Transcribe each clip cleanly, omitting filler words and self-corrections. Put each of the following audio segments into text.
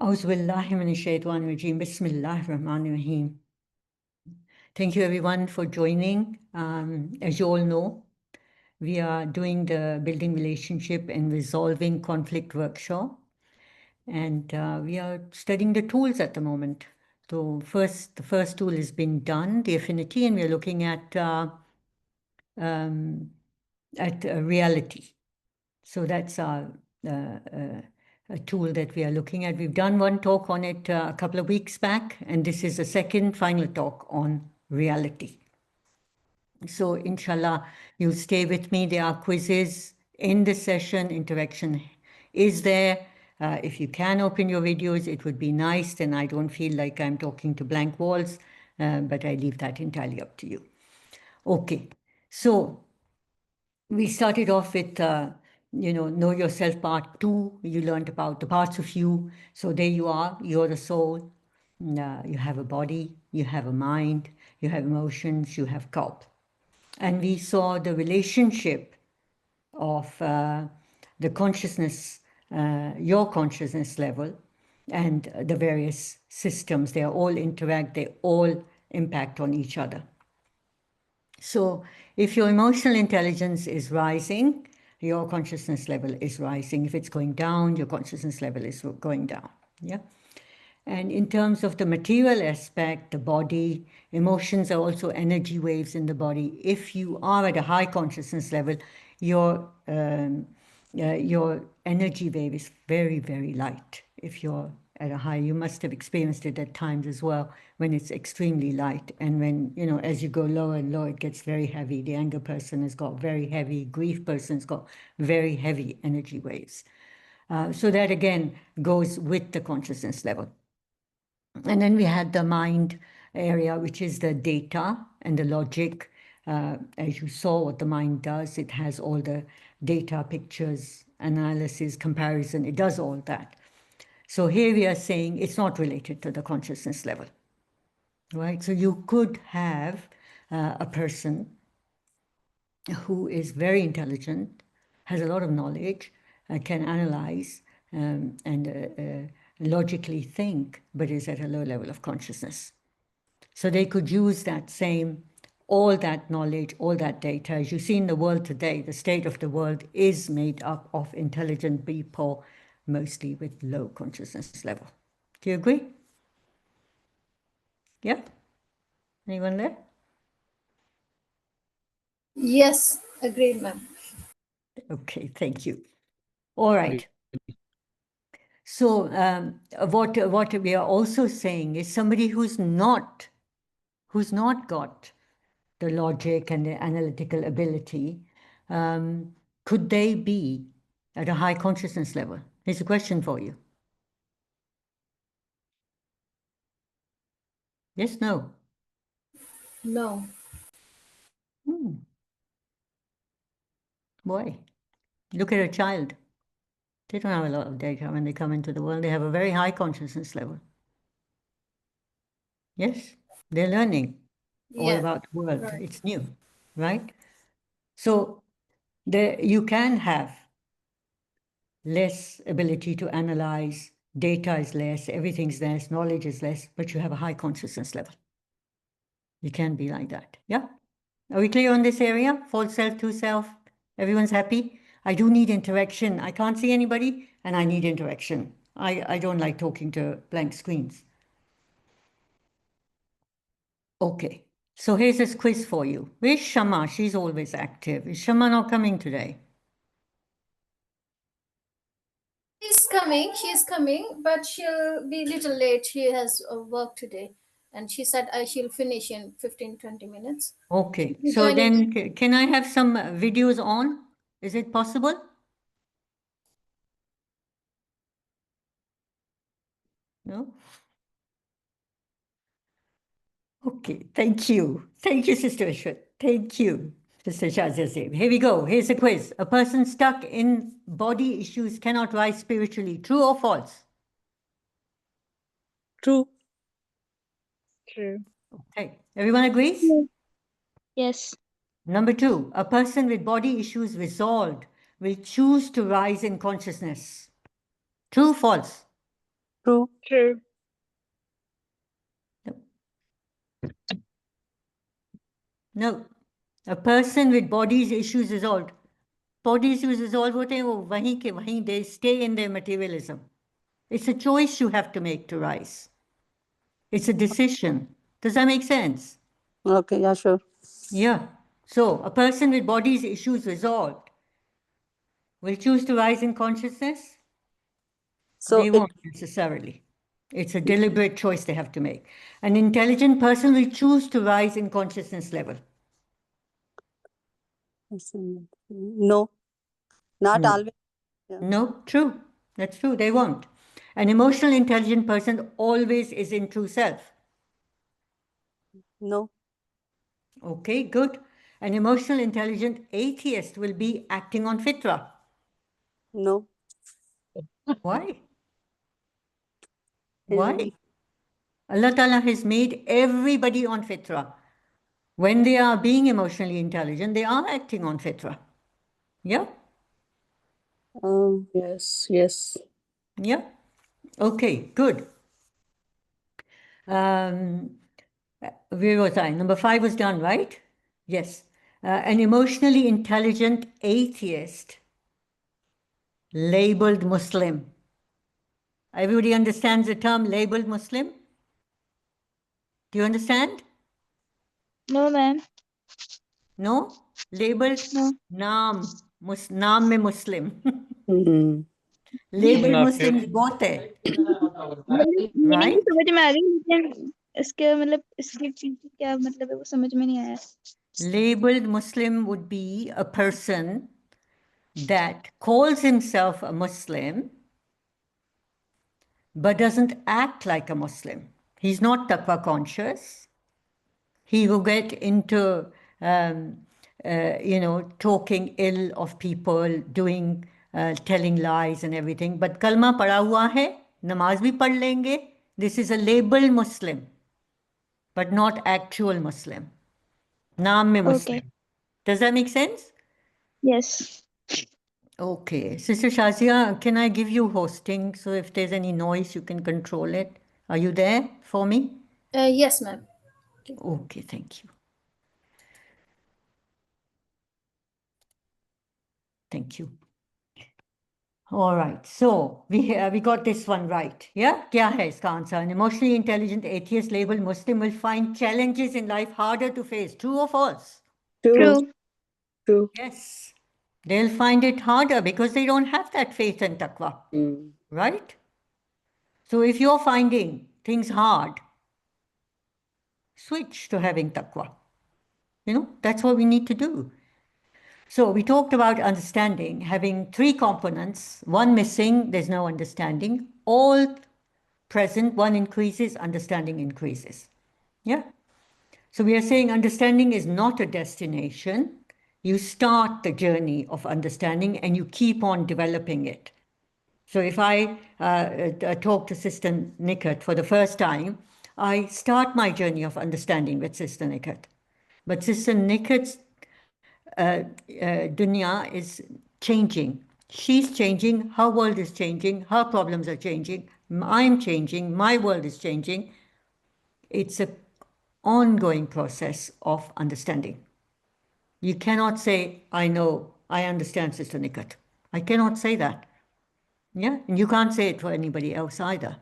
Auzubillahiminashaitanirrajim. Bismillahirrahmanirrahim. Thank you everyone for joining. As you all know, we are doing the Building Relationship and Resolving Conflict workshop. And we are studying the tools at the moment. So the first tool has been done, the affinity, and we're looking at reality. So that's a tool that we are looking at. We've done one talk on it a couple of weeks back, and this is the second final talk on reality. So inshallah, you'll stay with me. There are quizzes in the session. Interaction is there. If you can open your videos, it would be nice. Then I don't feel like I'm talking to blank walls, but I leave that entirely up to you. Okay, so we started off with, know yourself part 2. You learned about the parts of you. So there you are, you're the soul. You have a body, you have a mind, you have emotions, you have thought. And we saw the relationship of the consciousness, your consciousness level, and the various systems. They all interact, they all impact on each other. So if your emotional intelligence is rising, your consciousness level is rising. If it's going down, your consciousness level is going down. Yeah. And in terms of the material aspect, the body, emotions are also energy waves in the body. If you are at a high consciousness level, your energy wave is very, very light. If you're at a high, you must have experienced it at times as well, when it's extremely light. And when, as you go lower and lower, it gets very heavy. The anger person has got very heavy, grief person's got very heavy energy waves. So that again goes with the consciousness level. And then we had the mind area, which is the data and the logic. As you saw what the mind does, it has all the data, pictures, analysis, comparison. It does all that. So here we are saying it's not related to the consciousness level, right? So you could have a person who is very intelligent, has a lot of knowledge, can analyze and logically think, but is at a low level of consciousness. So they could use that same, all that knowledge, all that data. As you see in the world today, the state of the world is made up of intelligent people, mostly with low consciousness level. Do you agree? Yeah? Anyone there? Yes, agreed, ma'am. Okay, thank you. All right. So what we are also saying is somebody who's not got the logic and the analytical ability, could they be at a high consciousness level? Here's a question for you. Yes, no? No. Why? Look at a child. They don't have a lot of data when they come into the world. They have a very high consciousness level. Yes, they're learning all about the world. Right. It's new, right? So you can have less ability to analyze, data is less, everything's less, knowledge is less, but you have a high consciousness level. You can be like that. Yeah? Are we clear on this area? False self, true self? Everyone's happy? I do need interaction. I can't see anybody, and I need interaction. I don't like talking to blank screens. Okay. So here's this quiz for you. Where's Shama? She's always active. Is Shama not coming today? She's coming, but she'll be a little late. She has work today. And she said she'll finish in 15-20 minutes. Okay. So then can I have some videos on? Is it possible? No? Okay. Thank you. Thank you, Sister Ishwar. Thank you, Sister Shazia. Here we go. Here's a quiz. A person stuck in body issues cannot rise spiritually. True or false? True. True. Okay. Everyone agrees? Yes. Number 2, a person with body issues resolved will choose to rise in consciousness. True, false? True. True. No. A person with body's issues resolved. Body issues resolved होते हैं वो वहीं के वहीं, they stay in their materialism. It's a choice you have to make to rise. It's a decision. Does that make sense? Okay, yeah, sure. Yeah. So a person with body's issues resolved will choose to rise in consciousness. So They won't necessarily. It's a deliberate choice they have to make. An intelligent person will choose to rise in consciousness level. no, not No. always. Yeah. No, true. That's true. They won't. An emotional intelligent person always is in true self. No, Okay, good. An emotional intelligent atheist will be acting on fitra. no. Why? Um, Why? Allah Ta'ala has made everybody on fitra. When they are being emotionally intelligent, they are acting on fitra. Yeah? Yes, yes. Yeah? Okay, good. Where was I? Number 5 was done, right? Yes. An emotionally intelligent atheist labeled Muslim. Everybody understands the term labeled Muslim? Do you understand? No, ma'am. No? Labeled No. नाम में Muslim. Hmm. Labeled Muslims बहुत है, meaning right? समझ में आ गई लेकिन इसके मतलब इसकी चीज क्या मतलब है वो समझ में नहीं आया. Labeled Muslim would be a person that calls himself a Muslim but doesn't act like a Muslim. He's not taqwa conscious. He will get into, talking ill of people, doing, telling lies and everything. But kalma pada hua hai, namaz bhi pad lenge. This is a labeled Muslim, but not actual Muslim. Naam mein Muslim. Okay. Does that make sense? Yes. Okay. Sister Shazia, can I give you hosting? So if there's any noise, you can control it. Are you there for me? Yes, ma'am. Okay, thank you. Thank you. All right, so we got this one right. Yeah, क्या है इसका answer? An emotionally intelligent atheist labeled Muslim will find challenges in life harder to face. True or false? True. True. Yes, they'll find it harder because they don't have that faith and taqwa, Hmm. right? So if you're finding things hard, switch to having taqwa. That's what we need to do. So we talked about understanding having 3 components, one missing, there's no understanding. All present, one increases, understanding increases. Yeah? So we are saying understanding is not a destination. You start the journey of understanding and you keep on developing it. So if I talk to Sister Nikat for the first time, I start my journey of understanding with Sister Nikat. But Sister Nikat's dunya is changing. She's changing, her world is changing, her problems are changing, I'm changing, my world is changing. It's an ongoing process of understanding. You cannot say, I know, I understand, Sister Nikat. I cannot say that. Yeah, and you can't say it for anybody else either.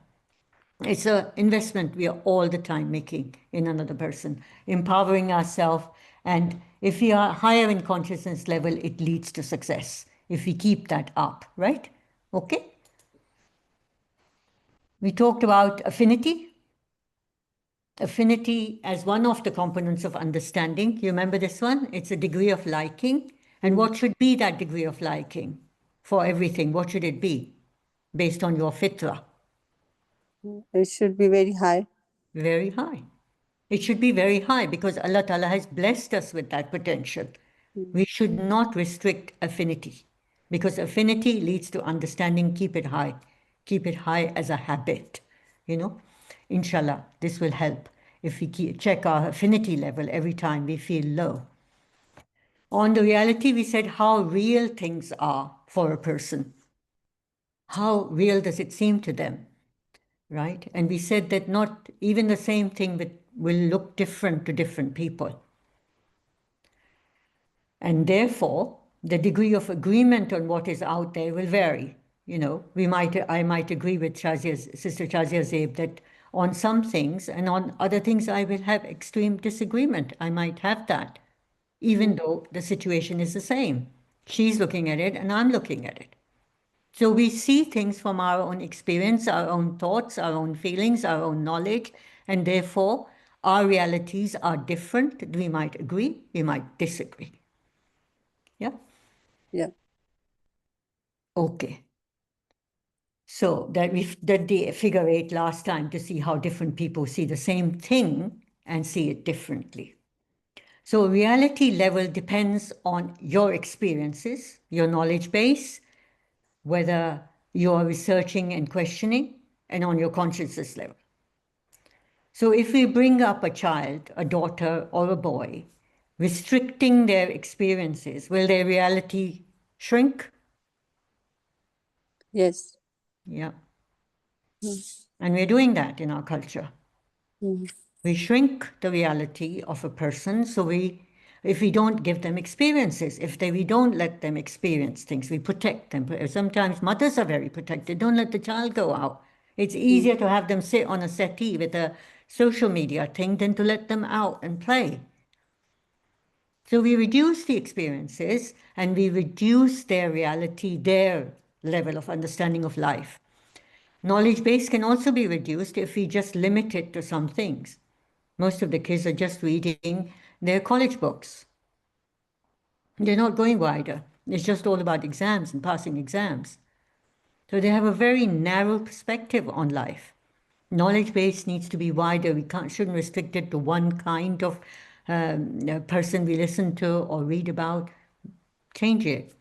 It's an investment we are all the time making in another person, empowering ourselves. And if we are higher in consciousness level, it leads to success if we keep that up, right? Okay. We talked about affinity. Affinity as one of the components of understanding. You remember this one? It's a degree of liking. And what should be that degree of liking for everything? What should it be based on your fitra? it should be very high. Very high. It should be very high because Allah Ta'ala has blessed us with that potential. We should not restrict affinity because affinity leads to understanding. Keep it high. Keep it high as a habit. Inshallah, this will help if we check our affinity level every time we feel low. On the reality, we said how real things are for a person. How real does it seem to them? right? And we said that not even the same thing will look different to different people. And therefore, the degree of agreement on what is out there will vary. You know, I might agree with Sister Shazia Zeib that on some things, and on other things I will have extreme disagreement. I might have that, even though the situation is the same. She's looking at it and I'm looking at it. So we see things from our own experience, our own thoughts, our own feelings, our own knowledge, and therefore our realities are different. We might agree, we might disagree. Yeah? Yeah. Okay. So that we did the figure 8 last time to see how different people see the same thing and see it differently. So reality level depends on your experiences, your knowledge base, whether you're researching and questioning, and on your consciousness level. So if we bring up a child, a daughter or a boy, restricting their experiences, will their reality shrink? Yes. Yeah. Mm. And we're doing that in our culture. Mm. We shrink the reality of a person, so if we don't give them experiences, we don't let them experience things, we protect them. Sometimes mothers are very protected. Don't let the child go out. It's easier to have them sit on a settee with a social media thing than to let them out and play. So we reduce the experiences and we reduce their reality, their level of understanding of life. Knowledge base can also be reduced if we just limit it to some things. Most of the kids are just reading their college books. They're not going wider. It's just all about exams and passing exams. So they have a very narrow perspective on life. Knowledge base needs to be wider. We shouldn't restrict it to one kind of person we listen to or read about. Change it.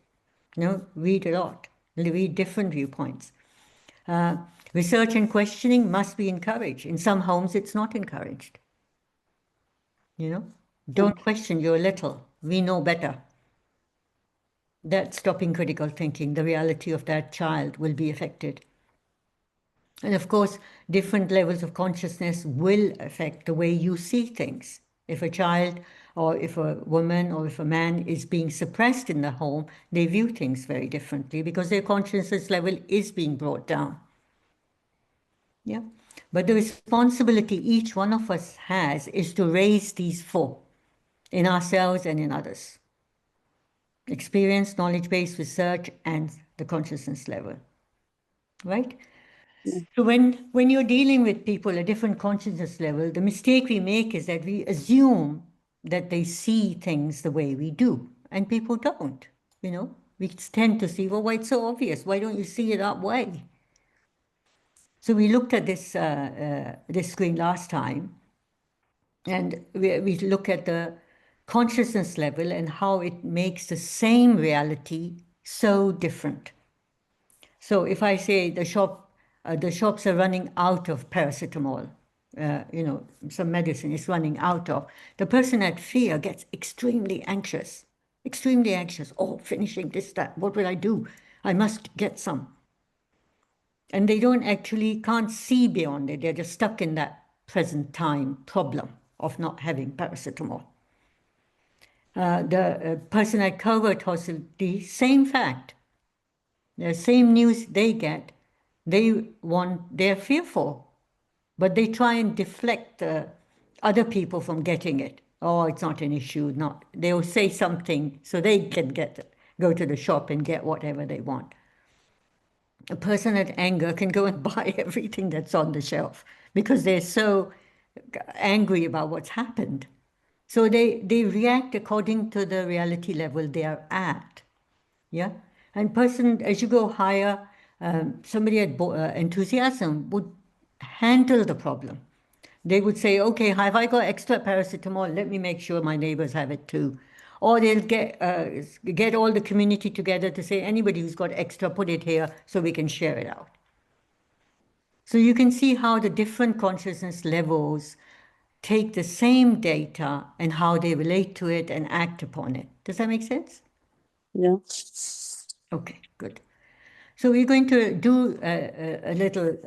Read a lot. Read different viewpoints. Research and questioning must be encouraged. In some homes, it's not encouraged. Don't question, you're little. We know better. That's stopping critical thinking. The reality of that child will be affected. And of course, different levels of consciousness will affect the way you see things. If a child or if a woman or if a man is being suppressed in the home, they view things very differently because their consciousness level is being brought down. Yeah. But the responsibility each one of us has is to raise these 4 in ourselves and in others. Experience, knowledge-based research, and the consciousness level, right? Yeah. So when you're dealing with people at different consciousness level, the mistake we make is that we assume that they see things the way we do, and people don't, We tend to see, well, why it's so obvious? Why don't you see it that way? So we looked at this screen last time, and we look at the consciousness level and how it makes the same reality so different. So if I say the shops are running out of paracetamol, some medicine is running out of, the person at fear gets extremely anxious. Oh, finishing this, that, what will I do? I must get some. And they can't see beyond it. They're just stuck in that present time problem of not having paracetamol. The person at covert hostility, same fact. The same news they get, they're fearful, but they try and deflect other people from getting it. Oh, it's not an issue. They'll say something so they can go to the shop and get whatever they want. A person at anger can go and buy everything that's on the shelf because they're so angry about what's happened. So they react according to the reality level they are at. Yeah. And as you go higher, somebody at enthusiasm would handle the problem. They would say, okay, have I got extra paracetamol? Let me make sure my neighbors have it too. Or they'll get all the community together to say, anybody who's got extra, put it here so we can share it out. So you can see how the different consciousness levels take the same data and how they relate to it and act upon it. Does that make sense? Yeah. Okay, good. So we're going to do a little,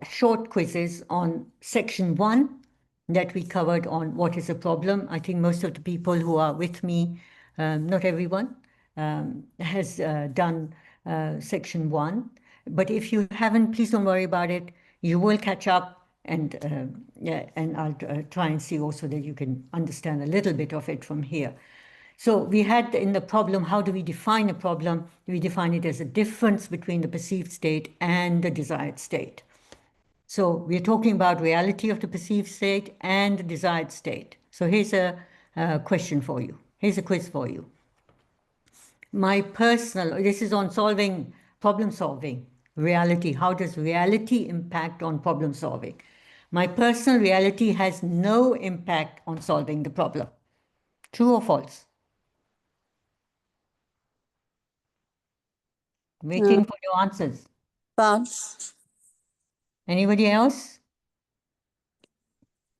short quizzes on section 1 that we covered on what is a problem. I think most of the people who are with me, not everyone, has done section 1. But if you haven't, please don't worry about it. You will catch up, and I'll try and see also that you can understand a little bit of it from here. So we had in the problem, how do we define a problem? We define it as a difference between the perceived state and the desired state. So we're talking about reality of the perceived state and the desired state. So here's a question for you. Here's a quiz for you. This is on problem solving, reality. How does reality impact on problem solving? My personal reality has no impact on solving the problem. True or false? Waiting for your answers. False. Anybody else?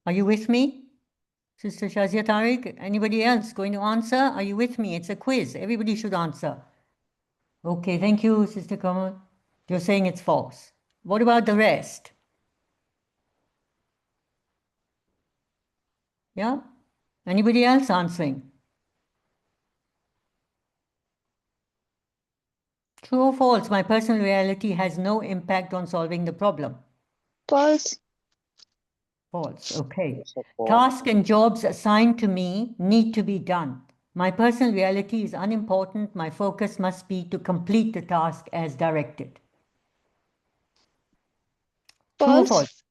Are you with me? Sister Shazia Tariq, anybody else going to answer? Are you with me? It's a quiz. Everybody should answer. Okay, thank you, Sister Kamal. You're saying it's false. What about the rest? Yeah? Anybody else answering? True or false? My personal reality has no impact on solving the problem. False. False. Okay. Tasks and jobs assigned to me need to be done. My personal reality is unimportant. My focus must be to complete the task as directed. True or False. false?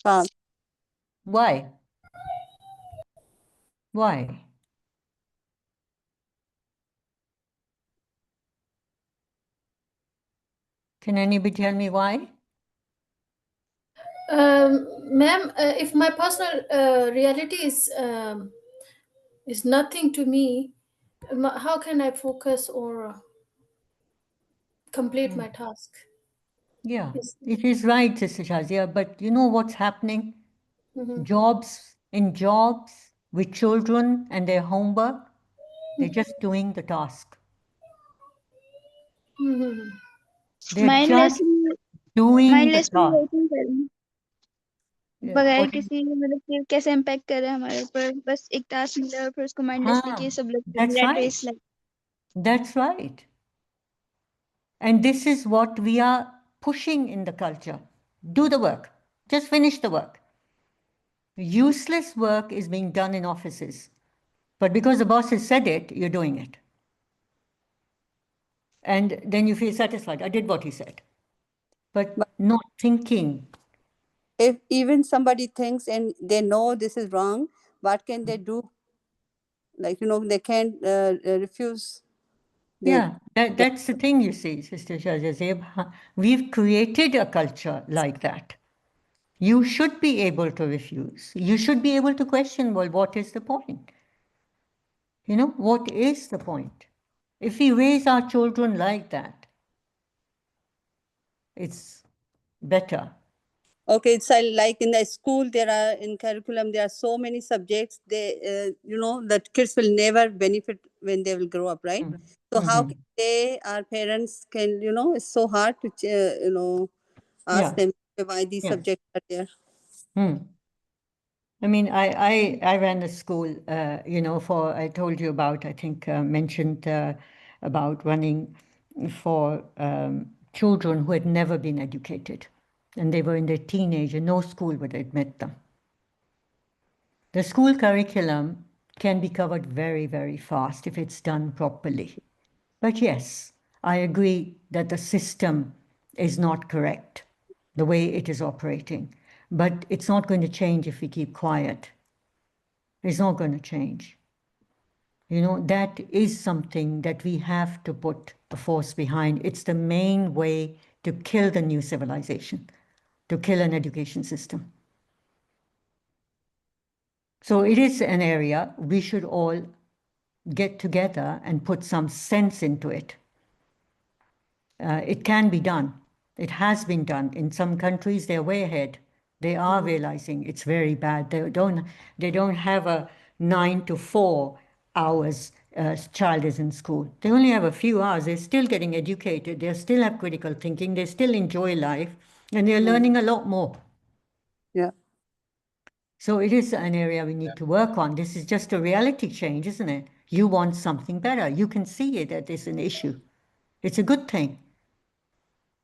False. Why? Why? Can anybody tell me why? Ma'am, if my personal reality is nothing to me, how can I focus or complete my task? Yeah, Yes. it is right, Sister Shazia, but you know what's happening? Mhm. Jobs with children and their homework, they're just doing the task. Mhm. They're just Mindlessly doing the task. waiting कर रहे हैं Yeah, बगैर what- किसी मतलब कि कैसे impact कर रहा है हमारे ऊपर बस एक टास्क मिला और फिर उसको माइंडलेसली हाँ, किए सब लोग that's rat right. race like That's right. And this is what we are pushing in the culture. Do the work. Just finish the work. Useless work is being done in offices. But because the boss has said it, you're doing it. And then you feel satisfied. I did what he said. But not thinking. If even somebody thinks and they know this is wrong, what can they do? Like, they can't refuse. Yeah, that's the thing, you see, Sister Shahzeb. We've created a culture like that. You should be able to refuse. You should be able to question, well, what is the point? What is the point? If we raise our children like that, it's better. Okay, it's like in the school, in curriculum, there are so many subjects. That kids will never benefit when they will grow up, right? So how can our parents can, it's so hard to, ask Yeah. them why these Yeah. subjects are there. I mean, I ran a school, I told you about, I think, mentioned about running for children who had never been educated. And they were in their teenage and no school would admit them. The school curriculum can be covered very, very fast if it's done properly. But yes, I agree that the system is not correct, the way it is operating. But it's not going to change if we keep quiet. It's not going to change. That is something that we have to put a force behind. It's the main way to kill the new civilization, to kill an education system. So it is an area we should all get together and put some sense into it. It can be done. It has been done. In some countries, they're way ahead. They are realizing it's very bad. They don't have a 9 to 4 hours child is in school. They only have a few hours. They're still getting educated. They still have critical thinking. They still enjoy life, and they're learning a lot more. Yeah. So it is an area we need to work on. This is just a reality change, isn't it? You want something better. You can see it that it's an issue. It's a good thing.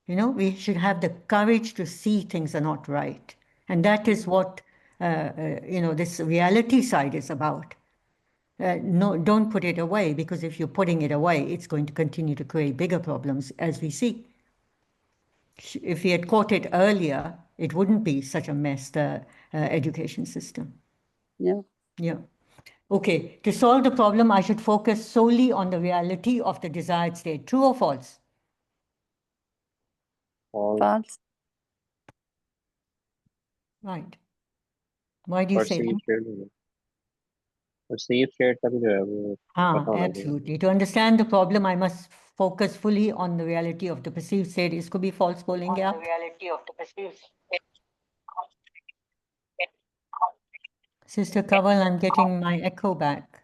You know, we should have the courage to see things are not right. And that is what, this reality side is about. No, don't put it away, because if you're putting it away, it's going to continue to create bigger problems, as we see. If we had caught it earlier, it wouldn't be such a mess, the education system. Yeah. Yeah. Okay, to solve the problem, I should focus solely on the reality of the desired state. True or false? False. Right. Why do you say that? perceived state का भी जो है वो पता होना चाहिए। Absolutely. To understand the problem, I must focus fully on the reality of the perceived state. इसको भी false बोलेंगे आप? Sister Kaval, I'm getting my echo back.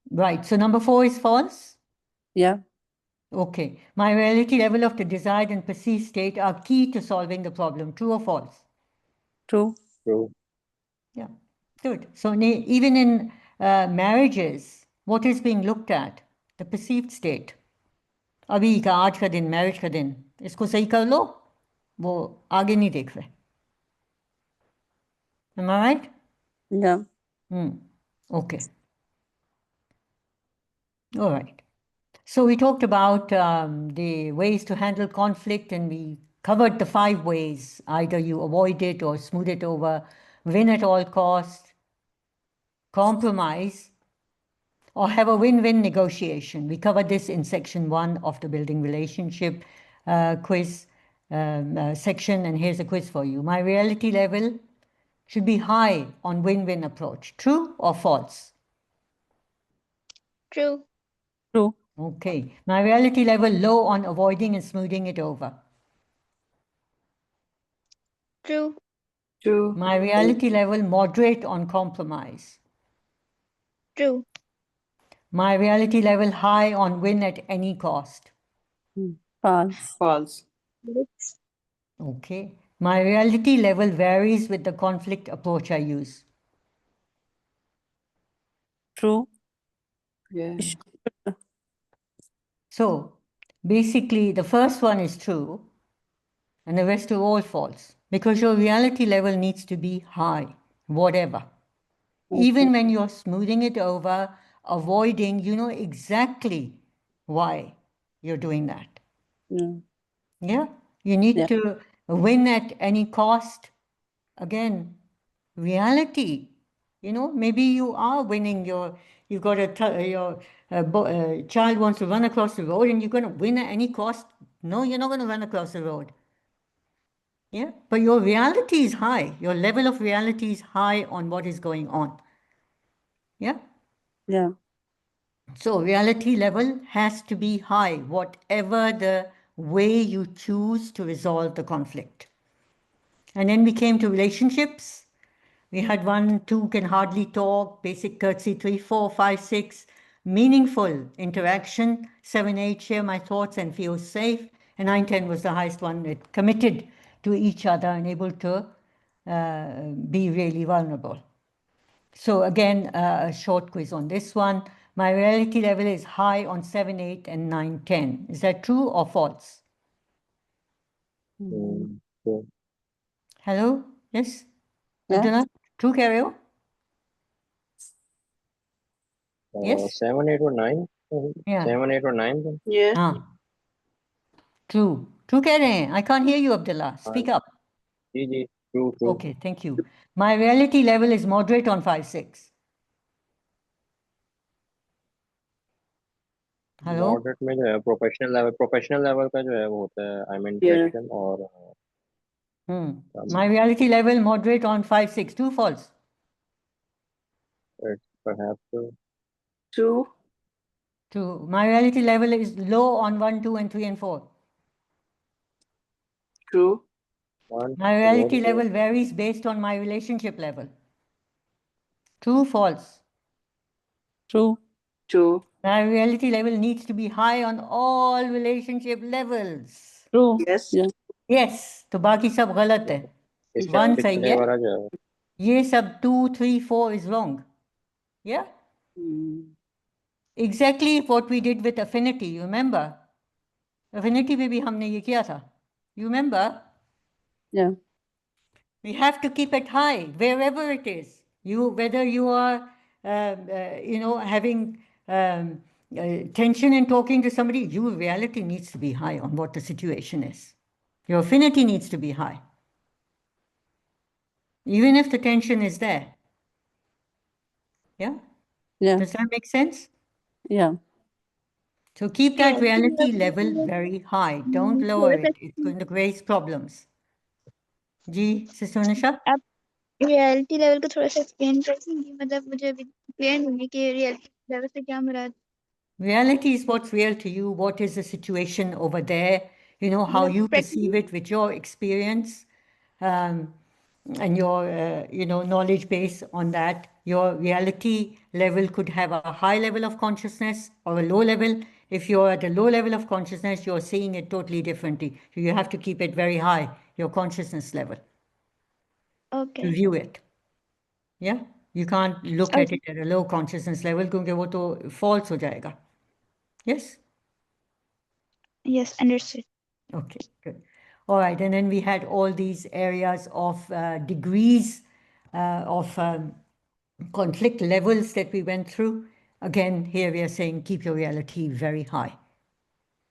Right. So number 4 is false? Yeah. Okay. My reality level of the desired and perceived state are key to solving the problem. True or false? True. True. Yeah. Good. So even in marriages, what is being looked at? The perceived state. अभी का आज का दिन marriage का दिन इसको सही कर लो वो आगे नहीं देख रहे Am I right? Yeah. Okay. All right. So we talked about the ways to handle conflict, and we covered the 5 ways. Either you avoid it or smooth it over, win at all costs, compromise, or have a win-win negotiation. We covered this in section 1 of the Building Relationship quiz section, and here's a quiz for you. My reality level should be high on win-win approach. True or false? True. True. Okay. My reality level low on avoiding and smoothing it over. True. True. My reality level moderate on compromise. True. My reality level high on win at any cost. False. False. Okay. My reality level varies with the conflict approach I use. True. Yeah. So basically the first one is true and the rest are all false, because your reality level needs to be high, whatever. Even when you're smoothing it over, avoiding, you know exactly why you're doing that. Yeah. Yeah, you need Yeah. to win at any cost. Again, reality. You know, maybe you are winning. Your child wants to run across the road, and you're going to win at any cost. No, you're not going to run across the road. Yeah, but your reality is high. Your level of reality is high on what is going on. Yeah. Yeah. So reality level has to be high, whatever the way you choose to resolve the conflict. And then we came to relationships. We had 1, 2 can hardly talk, basic courtesy, 3, 4, 5, 6, meaningful interaction, 7, 8, share my thoughts and feel safe. And 9, 10 was the highest one, it committed to each other and able to be really vulnerable. So again, a short quiz on this one. My reality level is high on 7, 8, and 9, 10. Is that true or false? True. Hello? Yes? Yeah. Abdullah? True, Carol? Yes? 7, 8 or 9? Yeah. 7, 8 or 9 then? Yes. True. True कह रहे हैं. I can't hear you, Abdullah. Speak up. Ji true. Okay, thank you. My reality level is moderate on 5, 6. Hello? Moderate में जो है professional level का जो है वो होता है आई मीन Yeah. क्वेश्चन और My reality level moderate on 5, 6. True, false? perhaps True. True. My reality level is low on 1, 2, and 3, and 4. True. 1. My reality level varies based on my relationship level. True, false. True. True. Our reality level needs to be high on all relationship levels. True. Yes. Yeah. Yes, तो बाकी सब गलत है. इसका One पिछले सही है. वाला जो है ये सब 2, 3, 4 is wrong. Yeah? Mm. Exactly what we did with affinity, you remember? Affinity में भी हमने ये किया था. You remember? Yeah. We have to keep it high wherever it is. Whether you are, having tension in talking to somebody, your reality needs to be high on what the situation is. Your affinity needs to be high, even if the tension is there. Yeah. Yeah. Does that make sense? Yeah. So keep that Yeah, reality level very high. Don't lower it. It's going to raise problems. Ji, Sister Nisha? आप reality level को थोड़ा सा explain कर देंगे, मतलब मुझे अभी clear नहीं है कि रियलिटी लेवल से क्या मुराद. Reality is what's real to you. What is the situation over there? You know, how मतलब you practically perceive it with your experience, and your, knowledge base on that. Your reality level could have a high level of consciousness or a low level. If you're at a low level of consciousness, you're seeing it totally differently. So you have to keep it very high, your consciousness level, to okay. view it. Yeah? You can't look at Okay. it at a low consciousness level क्योंकि वो तो false हो जाएगा. Yes? Yes, understood. Okay, good. All right, and then we had all these areas of degrees of conflict levels that we went through. Again, here we are saying keep your reality very high.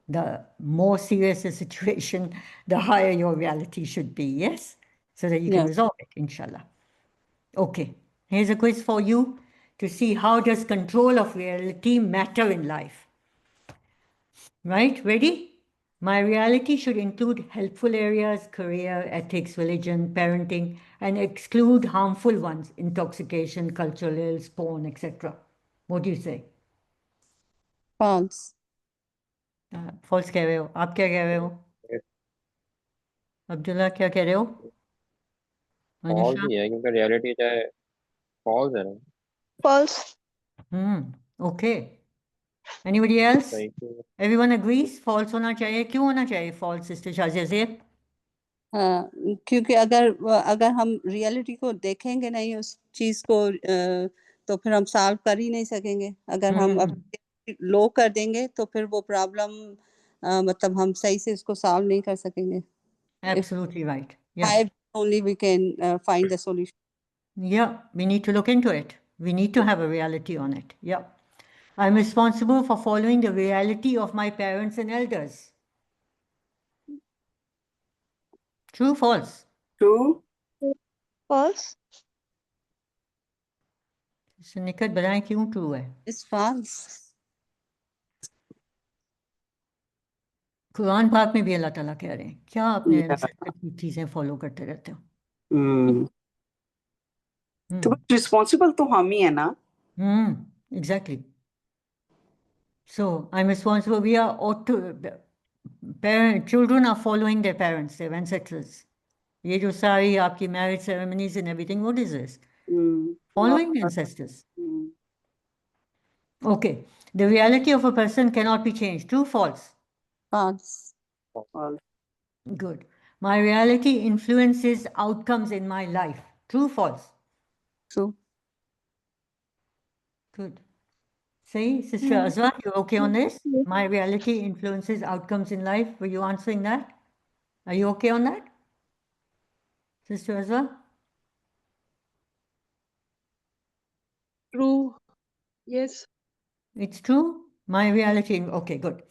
The more serious the situation, the higher your reality should be, yes? So that you can Yeah. resolve it, inshallah. Okay, here's a quiz for you to see how does control of reality matter in life. Right, ready? My reality should include helpful areas, career, ethics, religion, parenting, and exclude harmful ones, intoxication, cultural ills, porn, etc. What do you say? False. False कह रहे हो. आप क्या कह रहे हो? अब्दुल्ला क्या कह रहे हो? फॉल्स अनिशा? ही है क्योंकि रियलिटी चाहे फॉल्स है ना False. Okay. Anybody else? सही क्यों Everyone agrees? False होना चाहिए. क्यों होना चाहिए false, Sister Shazia? हाँ, क्योंकि अगर हम रियलिटी को देखेंगे नहीं उस चीज को, तो फिर हम सॉल्व कर ही नहीं सकेंगे. अगर हम लो कर देंगे तो फिर वो प्रॉब्लम, मतलब हम सही से उसको सॉल्व नहीं कर सकेंगे. Absolutely right. Yeah. High only we can find the solution. Yeah, we need to look into it. We need to have a reality on it. Yeah. I'm responsible for following the reality of my parents and elders. True, false? True. False. So निकट बताएं क्यों true है? It's false. Quran पाक में भी अल्लाह ताला कह रहे हैं क्या आपने Yeah. चीजें फॉलो करते रहते हो? तो रिस्पॉन्सिबल तो हम ही है ना. Exactly. So I'm responsible. We are ought to. Children are following their parents, their ancestors. ये जो सारी आपकी marriage ceremonies and everything, what is this? Following ancestors. Okay. The reality of a person cannot be changed. True, false? False. False. Good. My reality influences outcomes in my life. True, false? True. Good. See, Sister Azwa, you're okay on this? My reality influences outcomes in life. Were you answering that? Are you okay on that? Sister Azwa? True. Yes. It's true? My reality, okay, good.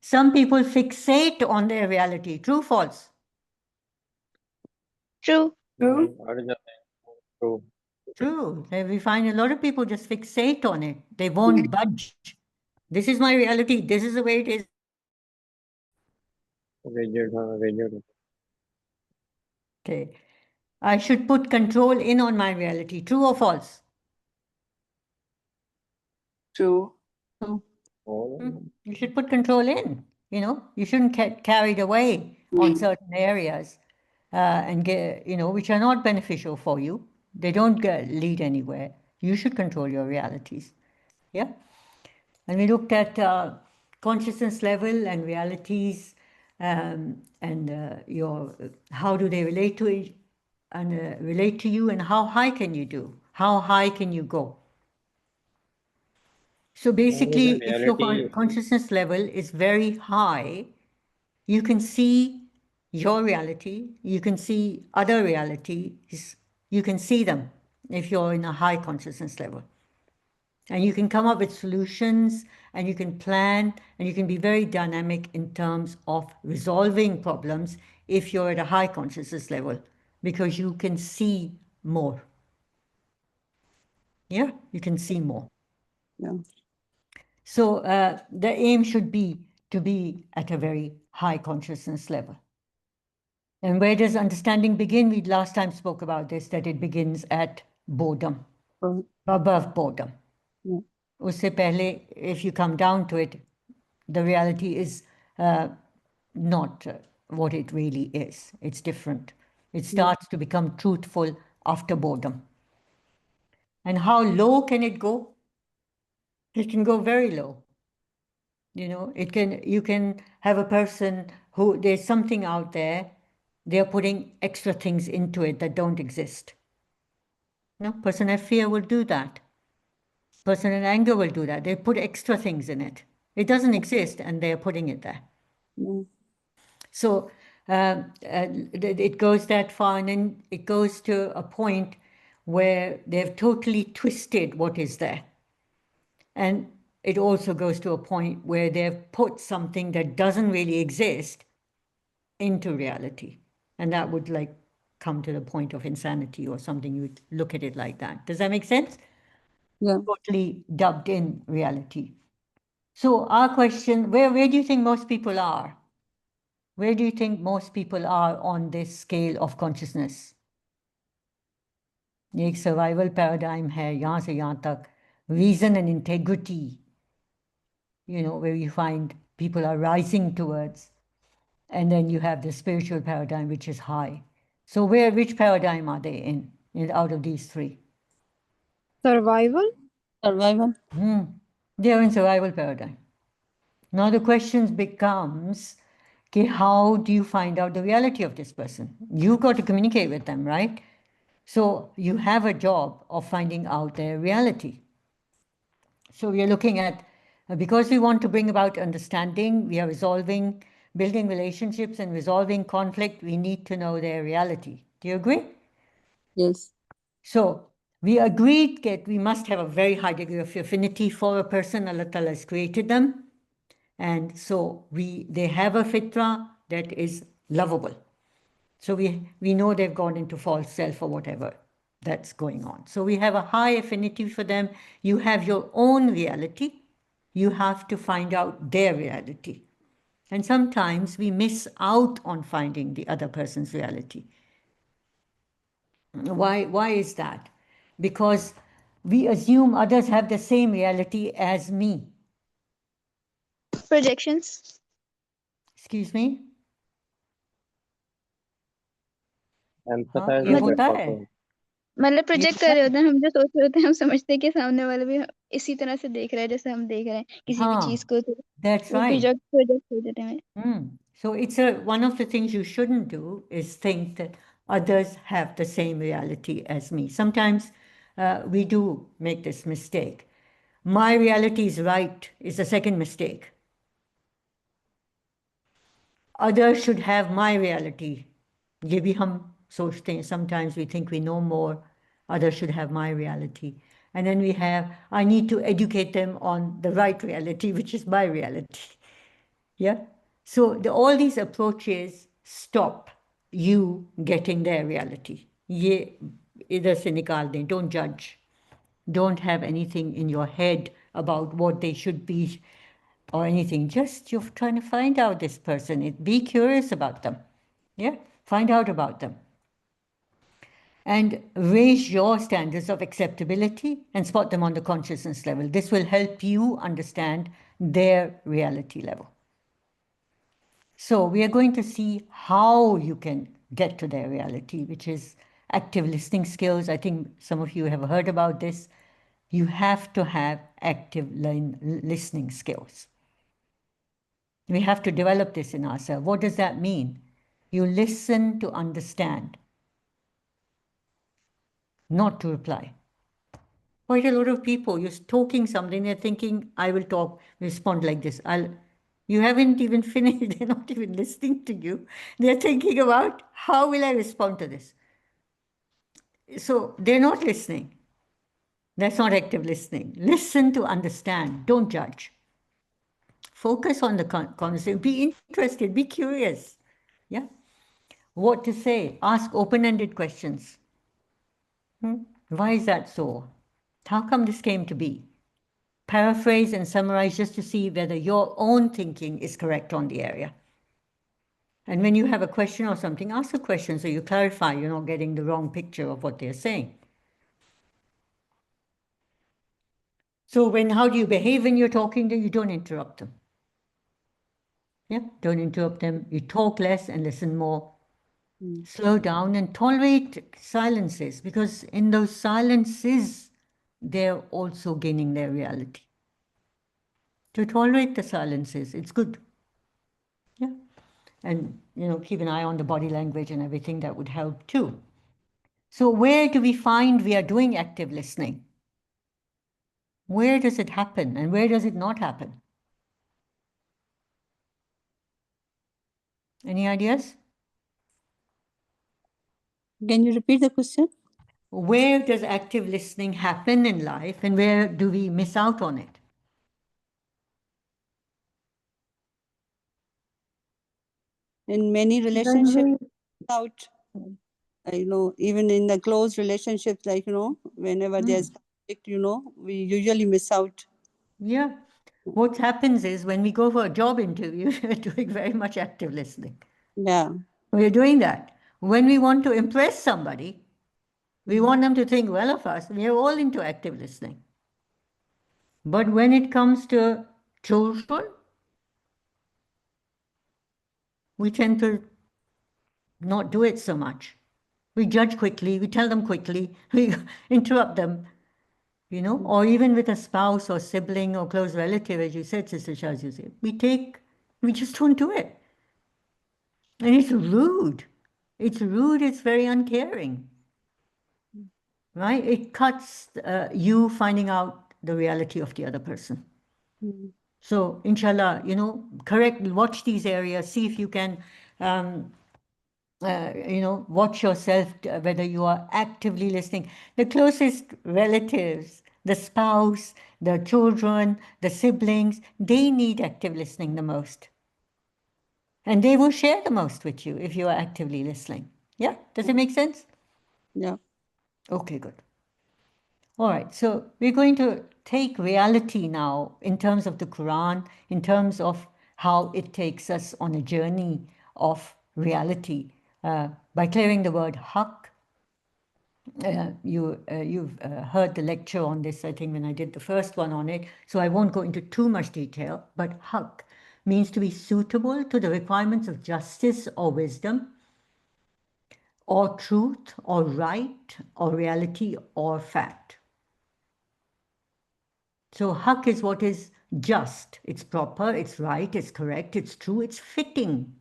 Some people fixate on their reality. True, false? True. True. अड़ जाते हैं true True. We find a lot of people just fixate on it. They won't budge. This is my reality. This is the way it is. Rigid हाँ rigid Okay. I should put control in on my reality. True or false? True. You should put control in. You shouldn't get carried away on certain areas and get, which are not beneficial for you. They don't lead anywhere. You should control your realities. Yeah. And we looked at consciousness level and realities, and your how do they relate to each and relate to you, and how high can you do? How high can you go? So basically, the if your reality, consciousness level is very high, you can see your reality, you can see other realities, you can see them if you're in a high consciousness level. And you can come up with solutions, and you can plan, and you can be very dynamic in terms of resolving problems if you're at a high consciousness level, because you can see more. Yeah, you can see more. Yeah. So the aim should be to be at a very high consciousness level. And where does understanding begin? We last time spoke about this, that it begins at boredom, above boredom. Yeah. Usse pehle, if you come down to it, the reality is not what it really is. It's different. It starts to become truthful after boredom. And how low can it go? It can go very low. You know, you can have a person who, there's something out there, they're putting extra things into it that don't exist. No, person of fear will do that. Person in anger will do that. They put extra things in it. It doesn't exist, and they're putting it there. Yeah. So it goes that far, and then it goes to a point where they've totally twisted what is there. And it also goes to a point where they've put something that doesn't really exist into reality. And that would like come to the point of insanity or something. You would look at it like that. Does that make sense? Yeah. Totally dubbed in reality. So our question, where do you think most people are? Where do you think most people are on this scale of consciousness? ये एक survival paradigm है, यहाँ से यहाँ तक, reason and integrity, you know, where you find people are rising towards, and then you have the spiritual paradigm, which is high. So which paradigm are they in out of these three? Survival? Survival. They are in survival paradigm. Now the question becomes, okay, how do you find out the reality of this person? You've got to communicate with them, right? So you have a job of finding out their reality. So we are looking at, because we want to bring about understanding, we are resolving, building relationships and resolving conflict, we need to know their reality. Do you agree? Yes. So we agreed that we must have a very high degree of affinity for a person. Allah Ta'ala has created them. And so they have a fitra that is lovable. So we know they've gone into false self or whatever that's going on. So we have a high affinity for them. You have your own reality. You have to find out their reality. And sometimes we miss out on finding the other person's reality. Why is that? Because we assume others have the same reality as me. Projections? Excuse me? empathize ये with होता that है? person. मतलब project कर होता रहे है? होते हैं, हम जो सोच रहे होते हैं, हम समझते हैं कि सामने वाला भी इसी तरह से देख रहा है जैसे हम देख रहे हैं किसी भी हाँ, चीज को, तो that's वो right. प्रोजेक्ट हो देते हैं. So it's one of the things you shouldn't do is think that others have the same reality as me. Sometimes we do make this mistake. My reality is right is the second mistake. Others should have my reality. ये भी हम सोचते हैं. Sometimes we think we know more. Others should have my reality. And then we have, I need to educate them on the right reality, which is my reality. Yeah. So all these approaches stop you getting their reality. ये इधर से निकाल दें. Don't judge. Don't have anything in your head about what they should be or anything. Just you're trying to find out this person. Be curious about them. Yeah. Find out about them. And raise your standards of acceptability and spot them on the consciousness level. This will help you understand their reality level. So we are going to see how you can get to their reality, which is active listening skills. I think some of you have heard about this. You have to have active listening skills. We have to develop this in ourselves. What does that mean? You listen to understand, not to reply. Quite a lot of people, you're talking something, they're thinking, I will talk, respond like this. You haven't even finished, they're not even listening to you. They're thinking about, how will I respond to this? So they're not listening. That's not active listening. Listen to understand, don't judge. Focus on the conversation, be interested, be curious. Yeah. What to say, ask open-ended questions. Why is that so? How come this came to be? Paraphrase and summarize just to see whether your own thinking is correct on the area. And when you have a question or something, ask a question so you clarify, you're not getting the wrong picture of what they're saying. So how do you behave when you're talking to them? You don't interrupt them. Yeah, don't interrupt them. You talk less and listen more. Slow down and tolerate silences, because in those silences, they're also gaining their reality. To tolerate the silences, it's good. Yeah. And, keep an eye on the body language and everything, that would help too. So where do we find we are doing active listening? Where does it happen and where does it not happen? Any ideas? Can you repeat the question? Where does active listening happen in life and where do we miss out on it? In many relationships, without, even in the close relationships, whenever there's conflict, we usually miss out. Yeah. What happens is when we go for a job interview, we're doing very much active listening. Yeah. We're doing that. When we want to impress somebody, we want them to think well of us, we are all into active listening. But when it comes to children, we tend to not do it so much. We judge quickly, we tell them quickly, we interrupt them, or even with a spouse or sibling or close relative, as you said, Sister Shaz, you say, we just don't do it. And it's rude. It's rude, it's very uncaring. Right? It cuts you finding out the reality of the other person. So, inshallah, watch these areas, see if you can, watch yourself, whether you are actively listening. The closest relatives, the spouse, the children, the siblings, they need active listening the most. And they will share the most with you if you are actively listening. Yeah? Does it make sense? Yeah. Okay, good. All right, so we're going to take reality now in terms of the Quran, in terms of how it takes us on a journey of reality by clearing the word haqq. You've heard the lecture on this, I think, when I did the first one on it, so I won't go into too much detail, but haqq means to be suitable to the requirements of justice or wisdom, or truth, or right, or reality, or fact. So haqq is what is just, it's proper, it's right, it's correct, it's true, it's fitting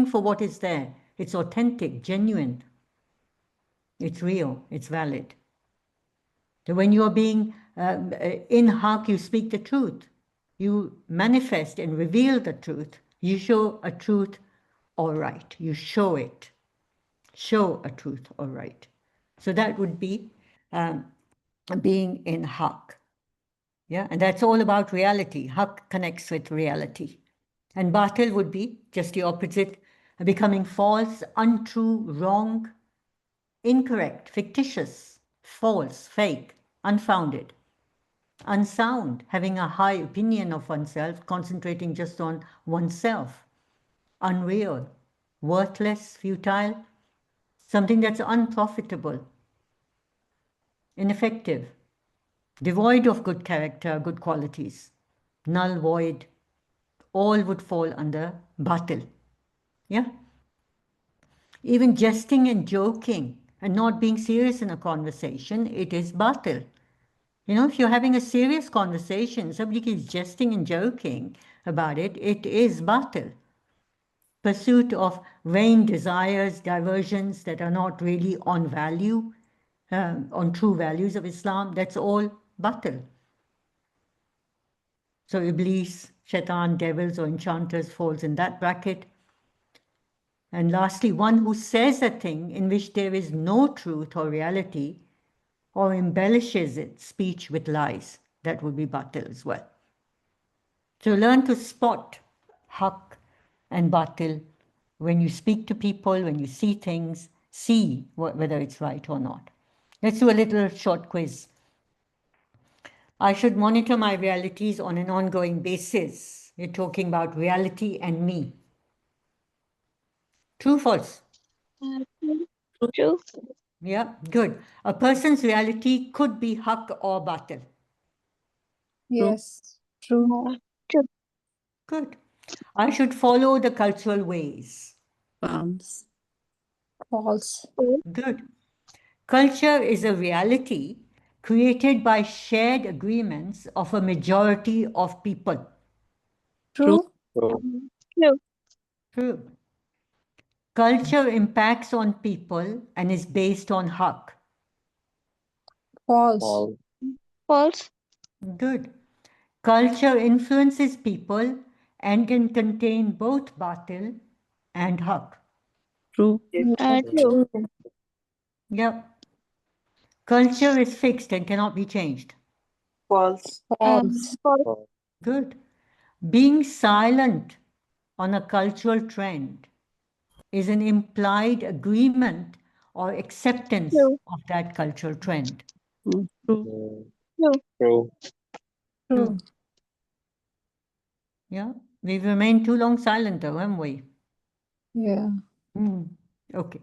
for what is there. It's authentic, genuine, it's real, it's valid. So when you are being in haqq, you speak the truth. You manifest and reveal the truth. You show a truth or right. You show it. Show a truth or right. So that would be being in haqq. Yeah, and that's all about reality. Haqq connects with reality. And batil would be just the opposite, becoming false, untrue, wrong, incorrect, fictitious, false, fake, unfounded, unsound, having a high opinion of oneself, concentrating just on oneself, unreal, worthless, futile, something that's unprofitable, ineffective, devoid of good character, good qualities, null, void, all would fall under batil. Yeah? Even jesting and joking and not being serious in a conversation, it is batil. You know, if you're having a serious conversation, somebody keeps jesting and joking about it, it is batil. Pursuit of vain desires, diversions that are not really on value, on true values of Islam, that's all batil. So Iblis, Shaitan, devils or enchanters falls in that bracket. And lastly, one who says a thing in which there is no truth or reality or embellishes its speech with lies, that would be batil as well. So learn to spot haq and batil when you speak to people, when you see things, see whether it's right or not. Let's do a little short quiz. I should monitor my realities on an ongoing basis. You're talking about reality and me. True, false? True. Yeah, good. A person's reality could be haq or batil. Yes, true. True. Good. I should follow the cultural ways. False. False. Good. Culture is a reality created by shared agreements of a majority of people. True. True. True. True. Culture impacts on people and is based on haq. False. False. False. Good. Culture influences people and can contain both batil and haq. True. True. True. Yep. Culture is fixed and cannot be changed. False. False. False. False. Good. Being silent on a cultural trend is an implied agreement or acceptance True. of that cultural trend. True. Mm, True. True. True. Yeah, we've remained too long silent though, haven't we? Yeah. Okay.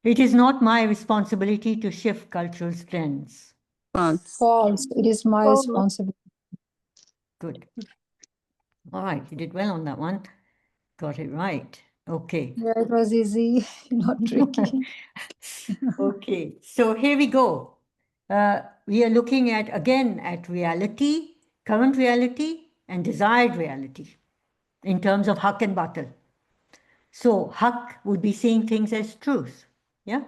It is not my responsibility to shift cultural trends. False. False. It is my False. responsibility. Good. All right, you did well on that one. Got it right. Okay. Yeah, it was easy, not tricky. Okay, so here we go. We are looking again at reality, current reality, and desired reality in terms of haq and batil. So haq would be seeing things as truth, yeah?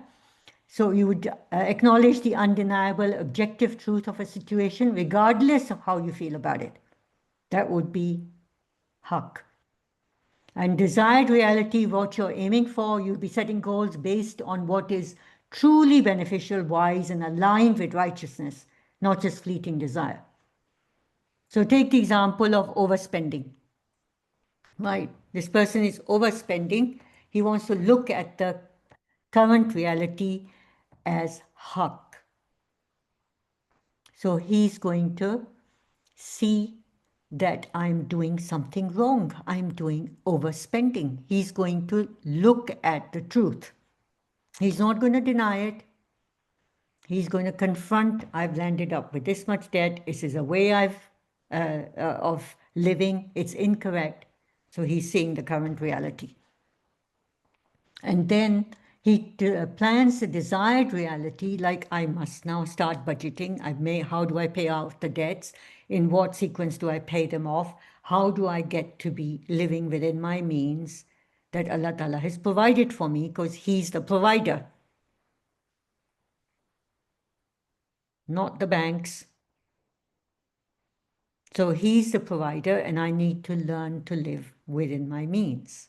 So you would acknowledge the undeniable objective truth of a situation regardless of how you feel about it. That would be haq. And desired reality, what you're aiming for, you'll be setting goals based on what is truly beneficial, wise, and aligned with righteousness, not just fleeting desire. So take the example of overspending. Right, this person is overspending. He wants to look at the current reality as haq. So he's going to see that I'm doing something wrong. I'm doing overspending. He's going to look at the truth. He's not going to deny it. He's going to confront, I've landed up with this much debt. This is a way of living. It's incorrect. So he's seeing the current reality. And then he plans a desired reality, like I must now start budgeting. How do I pay off the debts? In what sequence do I pay them off? How do I get to be living within my means that Allah Ta'ala has provided for me, because He's the provider, not the banks. So He's the provider, and I need to learn to live within my means.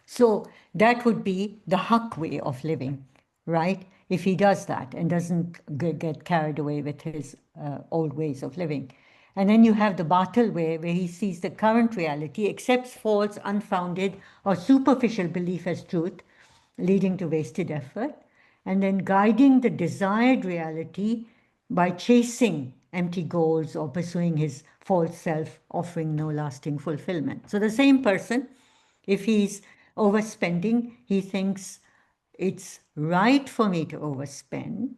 So that would be the haq way of living, right? If he does that and doesn't get carried away with his old ways of living. And then you have the batil way, where he sees the current reality, accepts false, unfounded, or superficial belief as truth, leading to wasted effort, and then guiding the desired reality by chasing empty goals or pursuing his false self, offering no lasting fulfillment. So the same person, if he's overspending, he thinks it's right for me to overspend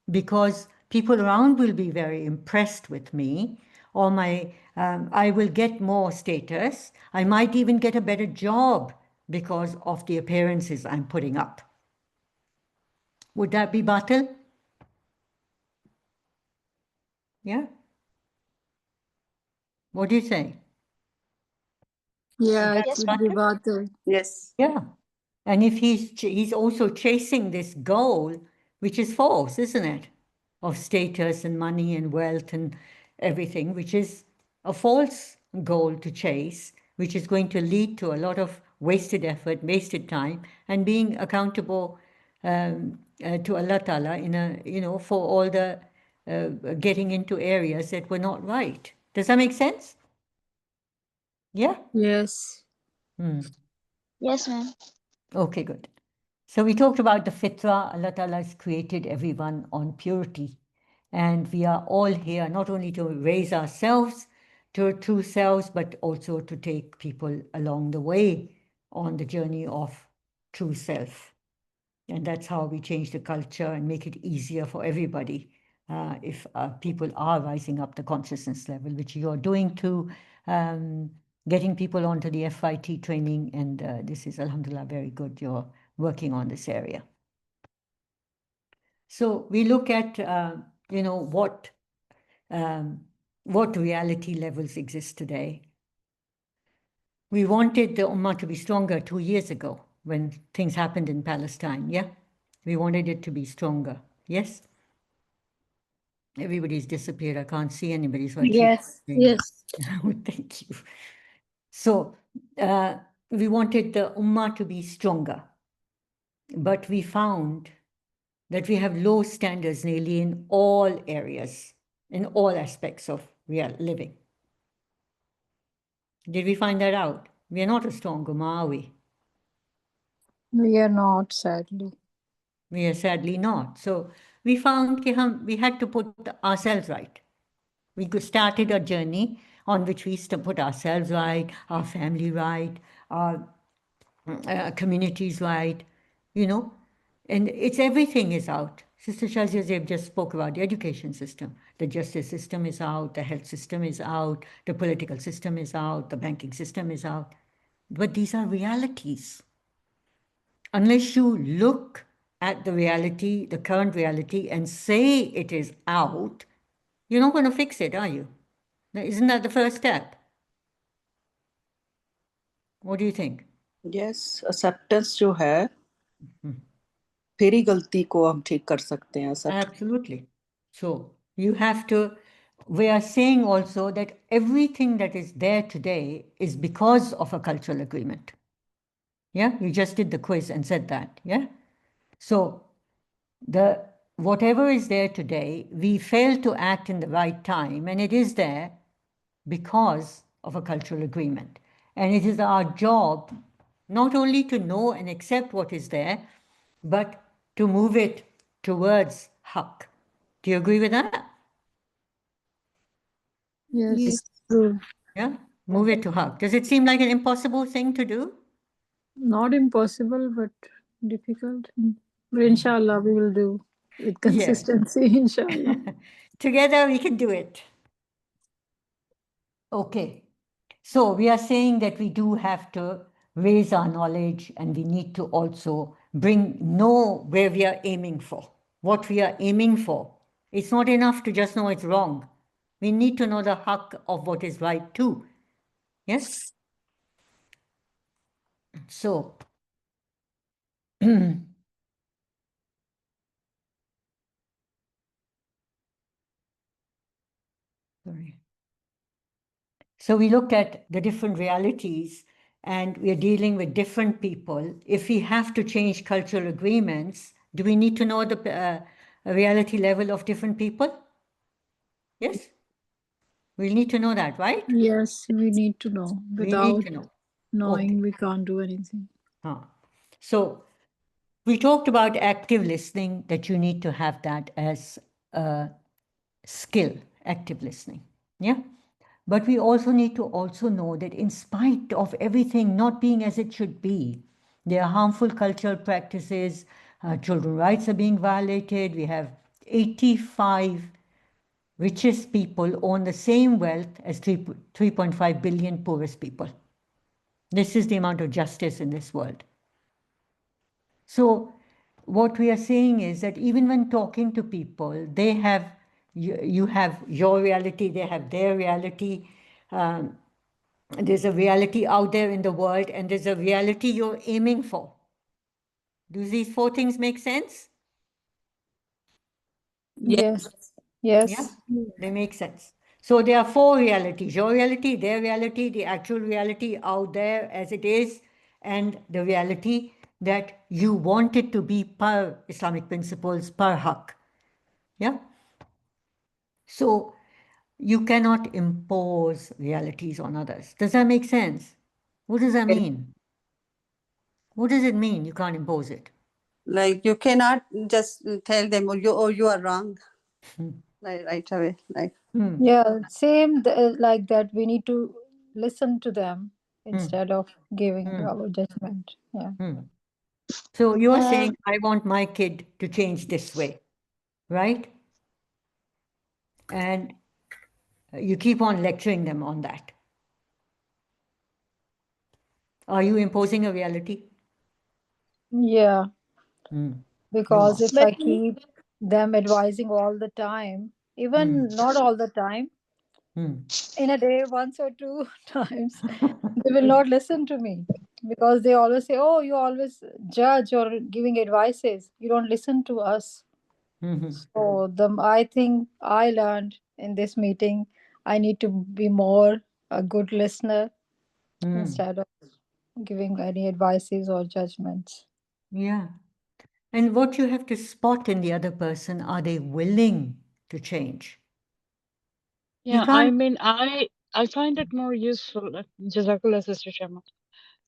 because people around will be very impressed with me, or I will get more status. I might even get a better job because of the appearances I'm putting up. Would that be batil? Yeah? What do you say? Yeah, it That's would not be it? Badal. Yes. Yeah. And if he's also chasing this goal, which is false, isn't it? Of status and money and wealth and everything, which is a false goal to chase, which is going to lead to a lot of wasted effort, wasted time, and being accountable to Allah Ta'ala for all the getting into areas that were not right. Does that make sense? Yeah? Yes. Yes, ma'am. Okay, good. So we talked about the fitra. Allah Ta'ala has created everyone on purity. And we are all here not only to raise ourselves to our true selves, but also to take people along the way on the journey of true self. And that's how we change the culture and make it easier for everybody if people are rising up the consciousness level, which you're doing too, getting people onto the FIT training. And this is, alhamdulillah, very good. You're working on this area. So we look at, what reality levels exist today. We wanted the Ummah to be stronger 2 years ago when things happened in Palestine, yeah? We wanted it to be stronger, yes? Everybody's disappeared. I can't see anybody, so I keep Yes, saying, yes. thank you. So we wanted the Ummah to be stronger, but we found that we have low standards nearly in all areas, in all aspects of real living. Did we find that out? We are not a strong Ummah, are we? We are not, sadly. We are sadly not. So we found we had to put ourselves right. We started a journey on which we put ourselves right, our family right, our communities right, and it's everything is out. Sister Shazia just spoke about the education system. The justice system is out, the health system is out, the political system is out, the banking system is out. But these are realities. Unless you look at the reality, the current reality, and say it is out, you're not going to fix it, are you? Isn't that the first step? What do you think? Yes, acceptance जो है फिर ही गलती को हम ठीक कर सकते हैं accept. Absolutely. So you have to, we are saying also that everything that is there today is because of a cultural agreement. Yeah, you just did the quiz and said that. Yeah. So whatever is there today, we failed to act in the right time, and it is there because of a cultural agreement. And it is our job not only to know and accept what is there, but to move it towards haqq. Do you agree with that? Yes, true. Yeah, move it to haqq. Does it seem like an impossible thing to do? Not impossible, but difficult. But inshallah, we will do with Yes. consistency, inshallah. Together we can do it. Okay. So we are saying that we do have to raise our knowledge, and we need to also know where we are aiming for, what we are aiming for. It's not enough to just know it's wrong. We need to know the haqq of what is right too. Yes? So, sorry. So we looked at the different realities, and we are dealing with different people. If we have to change cultural agreements, do we need to know the reality level of different people? Yes? We'll need to know that, right? Yes, we need to know. We need Without to know. knowing, Okay. we can't do anything. So we talked about active listening, that you need to have that as a skill, active listening. Yeah. But we also need to also know that in spite of everything not being as it should be, there are harmful cultural practices, children's rights are being violated. We have 85 richest people own the same wealth as 3.5 billion poorest people. This is the amount of justice in this world. So what we are saying is that even when talking to people, they have You have your reality, they have their reality. There's a reality out there in the world, and there's a reality you're aiming for. Do these four things make sense? Yes. Yeah, Yes. they make sense. So there are four realities: your reality, their reality, the actual reality out there as it is, and the reality that you want it to be per Islamic principles, per haq. Yeah. So you cannot impose realities on others. Does that make sense? What does that mean? What does it mean you can't impose it? Like you cannot just tell them, oh, you are wrong, like right away. Like Yeah, same like that. We need to listen to them instead of giving our judgment. Yeah. So you're saying, I want my kid to change this way, right? And you keep on lecturing them on that. Are you imposing a reality? Yeah, You because are. if I keep them advising all the time, even not all the time, in a day, once or two times, they will not listen to me because they always say, "Oh, you always judge or giving advices. You don't listen to us." So I think I learned in this meeting, I need to be more a good listener instead of giving any advices or judgments. Yeah. And what you have to spot in the other person, are they willing to change? You Yeah, I can't. mean, I find it more useful. Jazakallah, Sister Shema.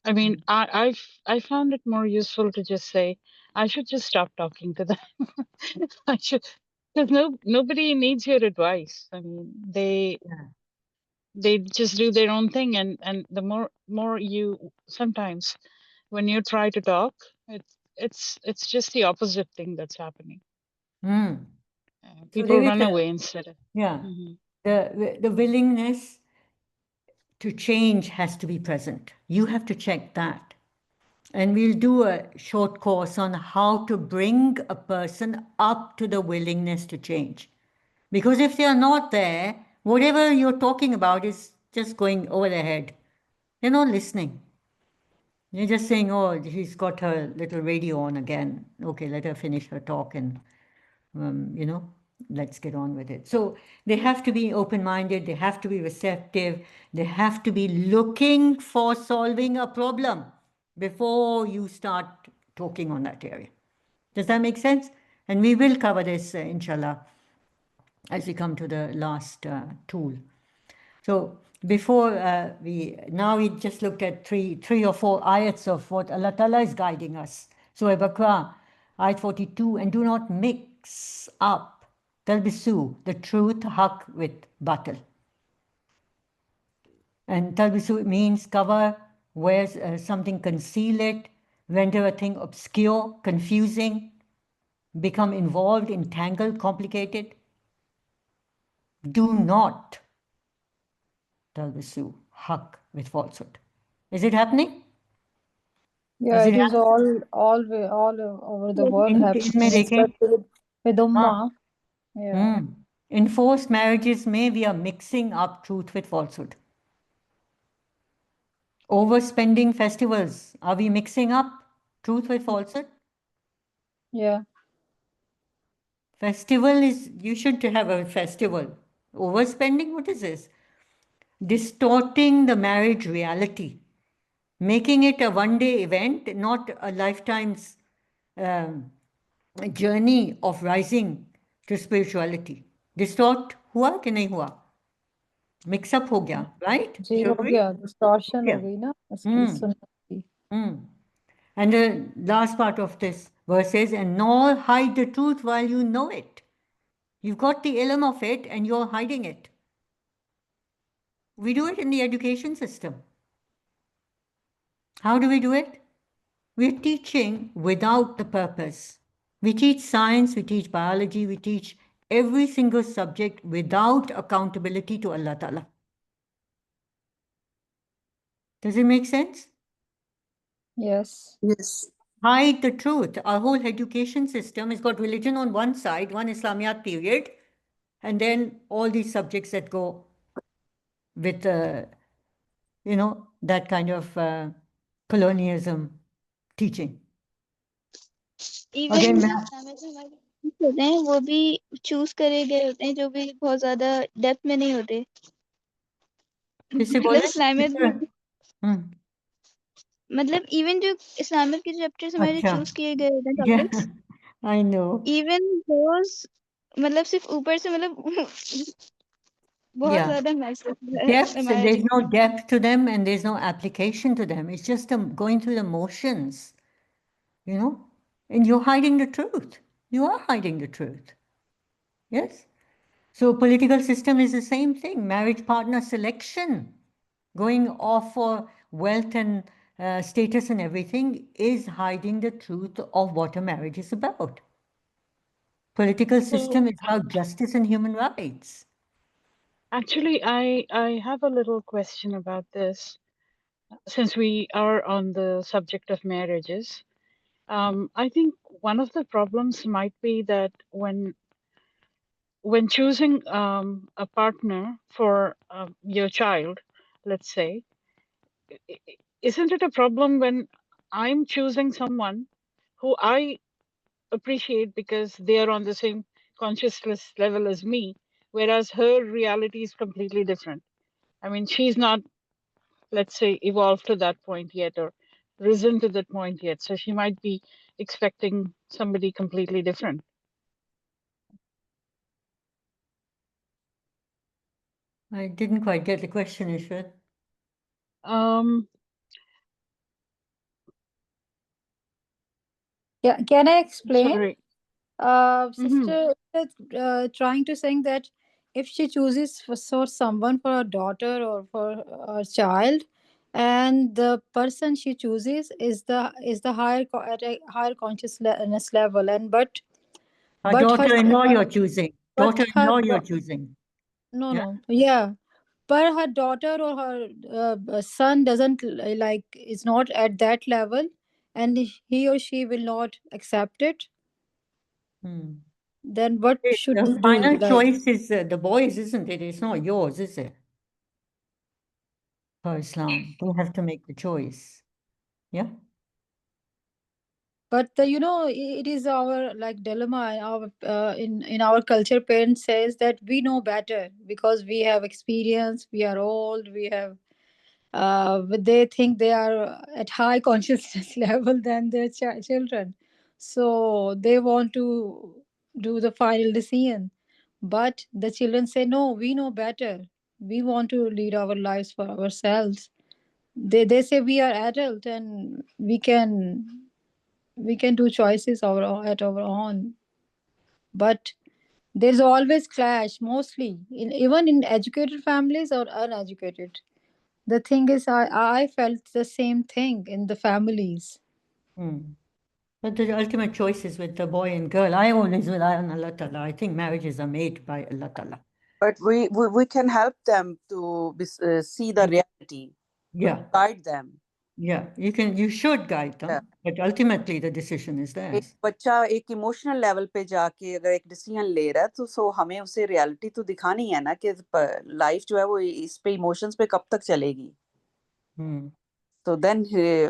I mean, I found it more useful to just say I should just stop talking to them. I should, because nobody needs your advice. I mean, Yeah. they just do their own thing, and the more you sometimes when you try to talk, it's just the opposite thing that's happening. So People there is run a, away instead of. yeah, Mhm. the willingness to change has to be present. You have to check that. And we'll do a short course on how to bring a person up to the willingness to change. Because if they are not there, whatever you're talking about is just going over their head. They're not listening. You're just saying, oh, she's got her little radio on again. Okay, let her finish her talk and, let's get on with it. So they have to be open-minded, they have to be receptive, they have to be looking for solving a problem before you start talking on that area. Does that make sense? And we will cover this, inshallah, as we come to the last tool. So before now we just looked at three or four ayats of what Allah Ta'ala is guiding us. Surah Baqarah, ayat 42, and do not mix up talbisu, the truth, haq, with batil. And talbisu means cover, wear something, conceal it, render a thing obscure, confusing, become involved, entangled, complicated. Do not talbisu haq with falsehood. Is it happening? Yeah, Is it it is happening? all over the world इनमें happening, देखें especially with हाँ Ummah. Yeah. In forced marriages में we are mixing up truth with falsehood. Overspending festivals, are we mixing up truth with falsehood? Yeah. Festival is, you should have a festival. Overspending, what is this? Distorting the marriage reality, making it a one-day event, not a lifetime's journey of rising to spirituality. Distort हुआ कि नहीं हुआ? Mix up हो गया, right? Ji You हो agree? गया, distortion हो Yeah. गई ना उसकी सुन्नत की. And the last part of this verse says, and nor hide the truth while you know it. You've got the ilm of it and you're hiding it. We do it in the education system. How do we do it? We're teaching without the purpose. We teach science, we teach biology, we teach every single subject without accountability to Allah Ta'ala. Does it make sense? Yes. yes, Hide the truth. Our whole education system has got religion on one side, one Islamiyat period, and then all these subjects that go with, you know, that kind of colonialism teaching. Even Again, जो Islamic में हमारे teachers होते हैं वो भी choose करे गए होते हैं जो भी बहुत ज्यादा डेप्थ में नहीं होते फिर से मतलब बोले इस्लामिक में हम्म, मतलब इवन जो इस्लामिक के चैप्टर्स हमारे अच्छा चूज किए गए होते हैं yeah topics I know even those मतलब सिर्फ ऊपर से मतलब बहुत yeah ज्यादा मैसेज depth हमारा there's no depth to them and there's no application to them. It's just going through the motions, you know, and you're hiding the truth. You are hiding the truth. Yes. So political system is the same thing. Marriage partner selection, going off for wealth and status and everything, is hiding the truth of what a marriage is about. Political system is about justice and human rights. Actually, I have a little question about this. Since we are on the subject of marriages, I think one of the problems might be that when choosing a partner for your child, let's say, isn't it a problem when I'm choosing someone who I appreciate because they are on the same consciousness level as me, whereas her reality is completely different? I mean, she's not, let's say, evolved to that point yet or risen to that point yet. So she might be expecting somebody completely different. I didn't quite get the question, Ishwar. Yeah, can I explain? Sorry. Sister trying to saying that if she chooses for someone for her daughter or for her child, and the person she chooses is the higher at a higher consciousness level, and but Her but daughter-in-law you're choosing. but her Daughter-in-law you're choosing. no Yeah. no yeah, but her daughter or her son doesn't like is not at that level, and he or she will not accept it. Hmm. Then what should The we do? final Like, choice is the boys, isn't it? It's not yours, is it? For Islam, they have to make the choice. Yeah. but you know, it is our like dilemma. Our in our culture, parents says that we know better because we have experience. We are old. We have. But they think they are at high consciousness level than their children, so they want to do the final decision. But the children say, "No, we know better. We want to lead our lives for ourselves." They say we are adult and we can do choices at our own, but there's always clash, mostly even in educated families or uneducated. The thing is, I felt the same thing in the families. Hmm. But the ultimate choice is with the boy and girl. I always rely on Allah Ta'ala. I think marriages are made by Allah Ta'ala. But we can help them to see the reality, to Yeah. guide them. Yeah. You should guide them, Yeah. but ultimately the decision is एक theirs. बच्चा एक emotional level पे जाके अगर एक decision ले रहा है तो सो हमें उसे रियलिटी तो दिखानी है ना कि लाइफ जो है वो इस पे इमोशंस पे कब तक चलेगी. Hmm. तो देन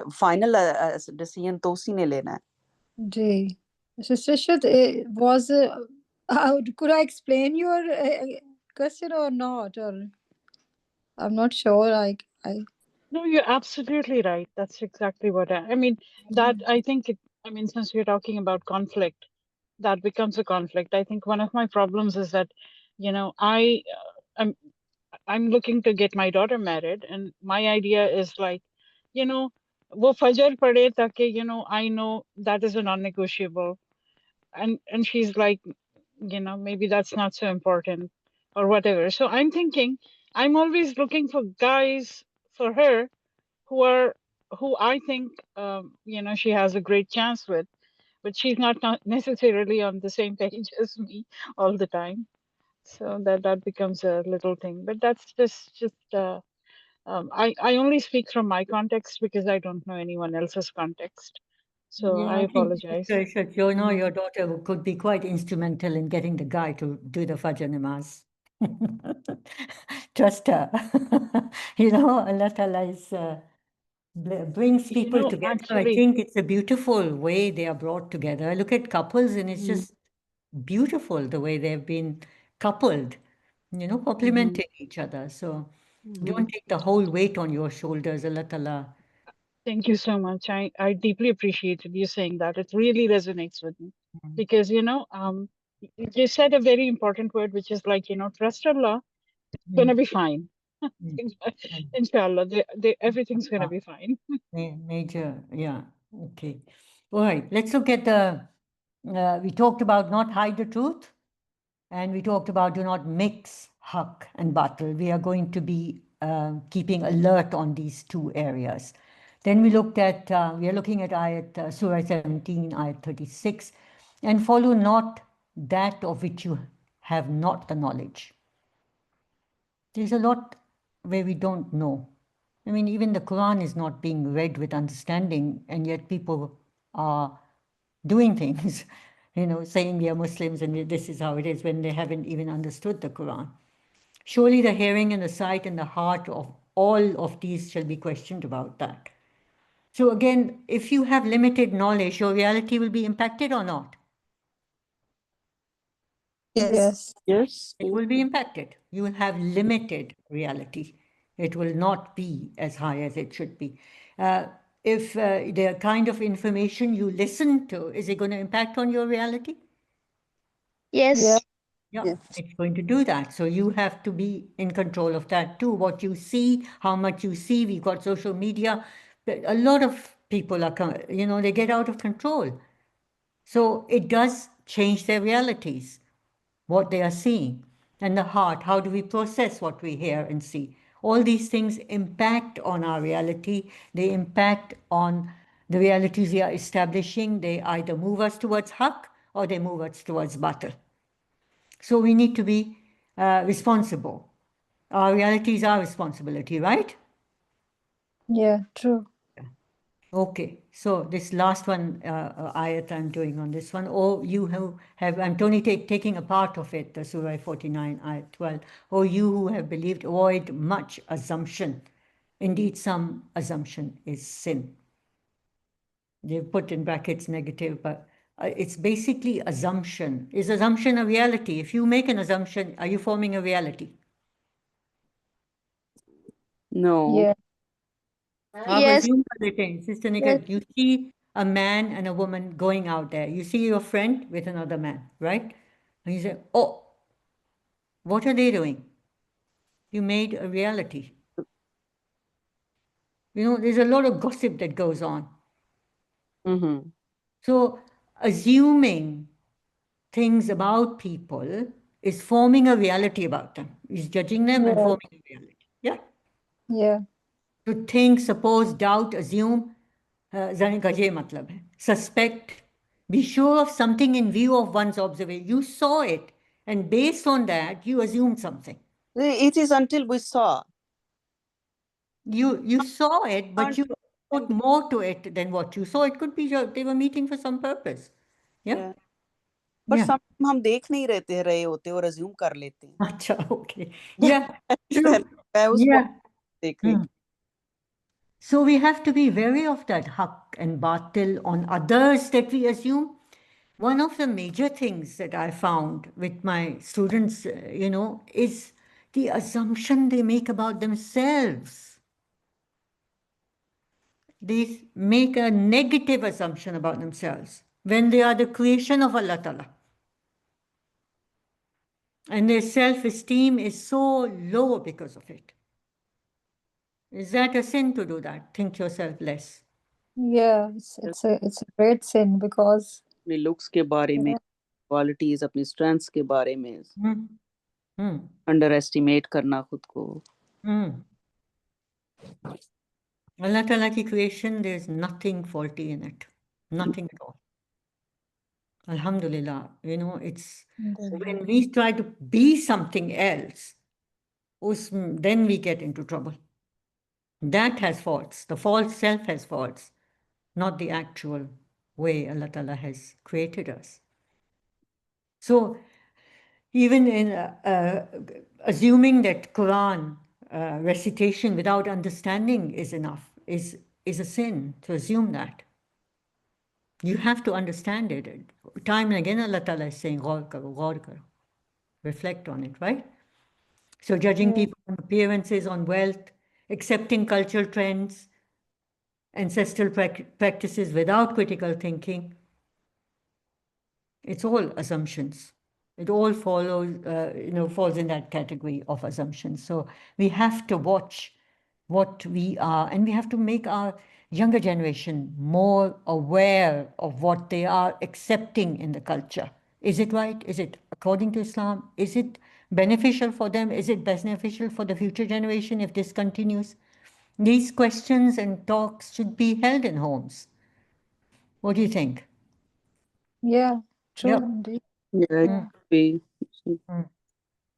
फाइनल डिसीजन तो उसी ने लेना है. Ji. Sister Shud, could I explain your question or not? Or I'm not sure. No, you're absolutely right. That's exactly what I mean, that I think I mean, since we're talking about conflict, that becomes a conflict. I think one of my problems is that, I'm I'm looking to get my daughter married, and my idea is like, you know, wo fajr pade take, I know that is a non-negotiable, and she's like, maybe that's not so important or whatever. So I'm thinking, I'm always looking for guys for her who I think, she has a great chance with, but she's not necessarily on the same page as me all the time. So that becomes a little thing, but that's just I only speak from my context because I don't know anyone else's context. So Yeah, I I think apologize. you know, your daughter could be quite instrumental in getting the guy to do the Fajr namaz. Trust her. You know, Allah Ta'ala is, brings You people know, together. I actually, think it's a beautiful way they are brought together. I look at couples and it's just beautiful the way they've been coupled, you know, complementing each other. So don't take the whole weight on your shoulders, Allah Ta'ala. thank you so much. I deeply appreciated you saying that. It really resonates with me because, you know, you said a very important word, which is like, you know, trust Allah, it's going to be fine. Inshallah, everything's going to be fine. Major, yeah. Okay. All right. Let's look at the, we talked about not hide the truth, and we talked about do not mix haq and batil. We are going to be keeping alert on these two areas. Then we looked at, we are looking at ayat, Surah 17, ayat 36, and follow not that of which you have not the knowledge. There's a lot where we don't know. I mean, even the Quran is not being read with understanding, and yet people are doing things, you know, saying we are Muslims and this is how it is when they haven't even understood the Quran. Surely the hearing and the sight and the heart of all of these shall be questioned about that. So again, if you have limited knowledge, your reality will be impacted or not? Yes. Yes. It will be impacted. You will have limited reality. It will not be as high as it should be. If the kind of information you listen to, is it going to impact on your reality? Yes. Yeah. Yeah, Yes. it's going to do that. So you have to be in control of that too. What you see, how much you see. We've got social media. A lot of people are, you know, they get out of control. So it does change their realities, what they are seeing. And the heart, how do we process what we hear and see? All these things impact on our reality. They impact on the realities we are establishing. They either move us towards haq or they move us towards batil. So we need to be responsible. Our reality is our responsibility, right? Yeah, true. Okay, so this last one, ayat I'm doing on this one. Oh, you who have, I'm only taking a part of it, the Surah 49, ayat 12. Oh, you who have believed, avoid much assumption. Indeed, some assumption is sin. They've put in brackets negative, but it's basically assumption. Is assumption a reality? If you make an assumption, are you forming a reality? No. Yeah. आप Yes. assume कर देते हैं Sister Nika, Yes. you see a man and a woman going out there. You see your friend with another man, right? And you say, oh, what are they doing? You made a reality. You know, there's a lot of gossip that goes on. Mm-hmm. So assuming things about people is forming a reality about them, is judging them and Yeah. forming a reality. Yeah. Yeah. To think, suppose, doubt, assume, जाने का ये मतलब है. Suspect, be sure of something in view of one's observation. You saw it, and based on that, you assumed something. It is until we saw. You saw it, but Can't- you put more to it than what you saw. It could be they were meeting for some purpose. Yeah. Yeah. But Yeah. sometimes हम देख नहीं रहे होते और assume कर लेते हैं. अच्छा, okay. Yeah. True. मैं उस Yeah. देख रही थी. So we have to be wary of that haq and batil on others that we assume. One of the major things that I found with my students, you know, is the assumption they make about themselves. They make a negative assumption about themselves when they are the creation of Allah Ta'ala. And their self-esteem is so low because of it. Is that a sin to do that? Think yourself less. Yeah. It's a great sin because अपने looks के बारे में, qualities, अपनी strengths के बारे में, underestimate करना खुद को. Allah Ta'ala ki creation, there's nothing faulty in it. Nothing at all. Alhamdulillah, you know, it's when we try to be something else, then we get into trouble. That has faults. The false self has faults, not the actual way Allah Ta'ala has created us. So even in assuming that Quran recitation without understanding is enough is a sin to assume that. You have to understand it. Time and again Allah Ta'ala is saying, "Gaur karo, gaur karo." Reflect on it, right? So judging Yeah. people on appearances, on wealth, accepting cultural trends, ancestral practices without critical thinking, it's all assumptions. It all follows, falls in that category of assumptions. So we have to watch what we are, and we have to make our younger generation more aware of what they are accepting in the culture. Is it right? Is it according to Islam? Is it beneficial for them? Is it beneficial for the future generation if this continues? These questions and talks should be held in homes. What do you think? Yeah, true Yep. indeed. Yeah, it Mm. could be.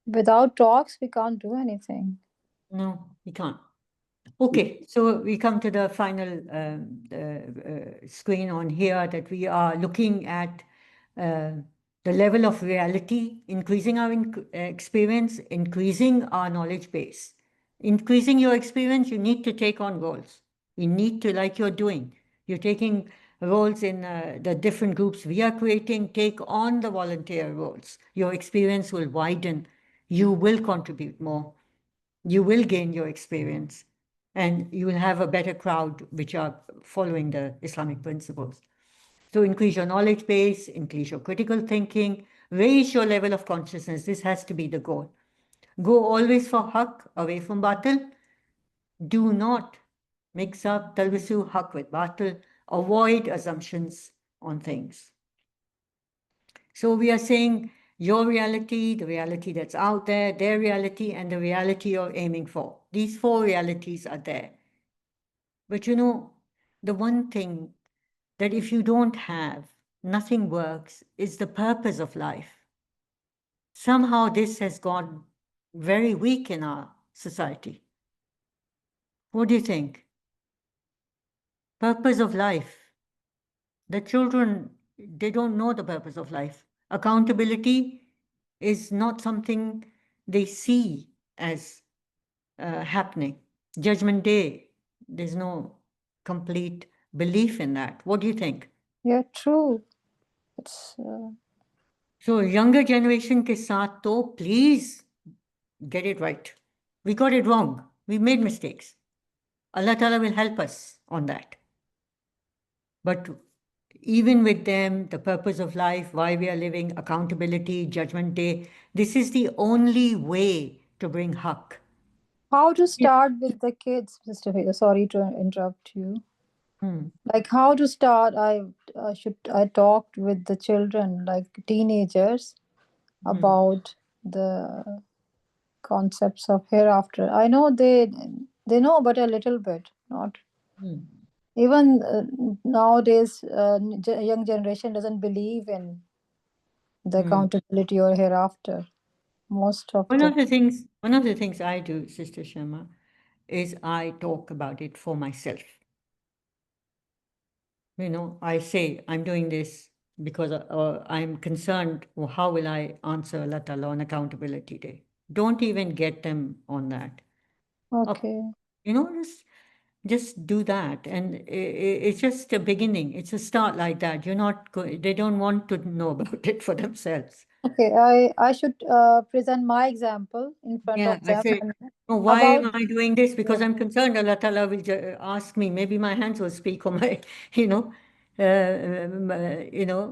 Without talks, we can't do anything. No, we can't. Okay, so we come to the final screen on here that we are looking at the level of reality, increasing our experience, increasing our knowledge base. Increasing your experience, you need to take on roles. You need to, like you're doing, you're taking roles in the different groups we are creating, take on the volunteer roles. Your experience will widen. You will contribute more. You will gain your experience, and you will have a better crowd which are following the Islamic principles. So increase your knowledge base, increase your critical thinking, raise your level of consciousness. This has to be the goal. Go always for haqq, away from batil. Do not mix up talbisu haqq with batil. Avoid assumptions on things. So we are saying your reality, the reality that's out there, their reality, and the reality you're aiming for. These four realities are there. But you know, the one thing that if you don't have, nothing works, is the purpose of life. Somehow this has gone very weak in our society. What do you think? Purpose of life. The children, they don't know the purpose of life. Accountability is not something they see as happening. Judgment Day, there's no complete belief in that. What do you think? Yeah, true. It's So younger generation ke saath to please get it right. We got it wrong. We made mistakes. Allah Ta'ala will help us on that. But even with them, the purpose of life, why we are living, accountability, judgment day, this is the only way to bring haqq. how to start with the kids, Mr. Faiza. Sorry to interrupt you. Hmm. Like how to start? I talked with the children, like teenagers, about the concepts of hereafter. I know they know, but a little bit, not even nowadays. Young generation doesn't believe in the accountability or hereafter. Most of One the of the things I do, Sister Shema, is I talk about it for myself. You know, I say I'm doing this because I'm concerned, well, how will I answer Allah Ta'ala on accountability day? Don't even get them on that. okay. You know, just do that, and it's just a beginning. It's a start like that. You're not. They don't want to know about it for themselves. Okay, I should present my example in front Yeah, of I them say, oh, why am about I doing this? Because yeah. I'm concerned Allah Ta'ala will ask me. Maybe my hands will speak, or my,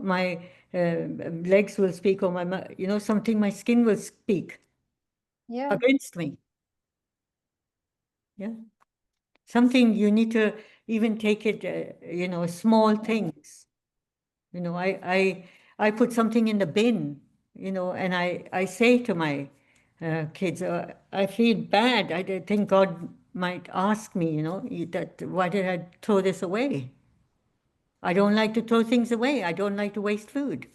my legs will speak, or something. My skin will speak Yeah. against me. Yeah, something you need to even take it. Small things. I put something in the bin, and I say to my kids, I feel bad. I think God might ask me, that why did I throw this away? I don't like to throw things away. I don't like to waste food.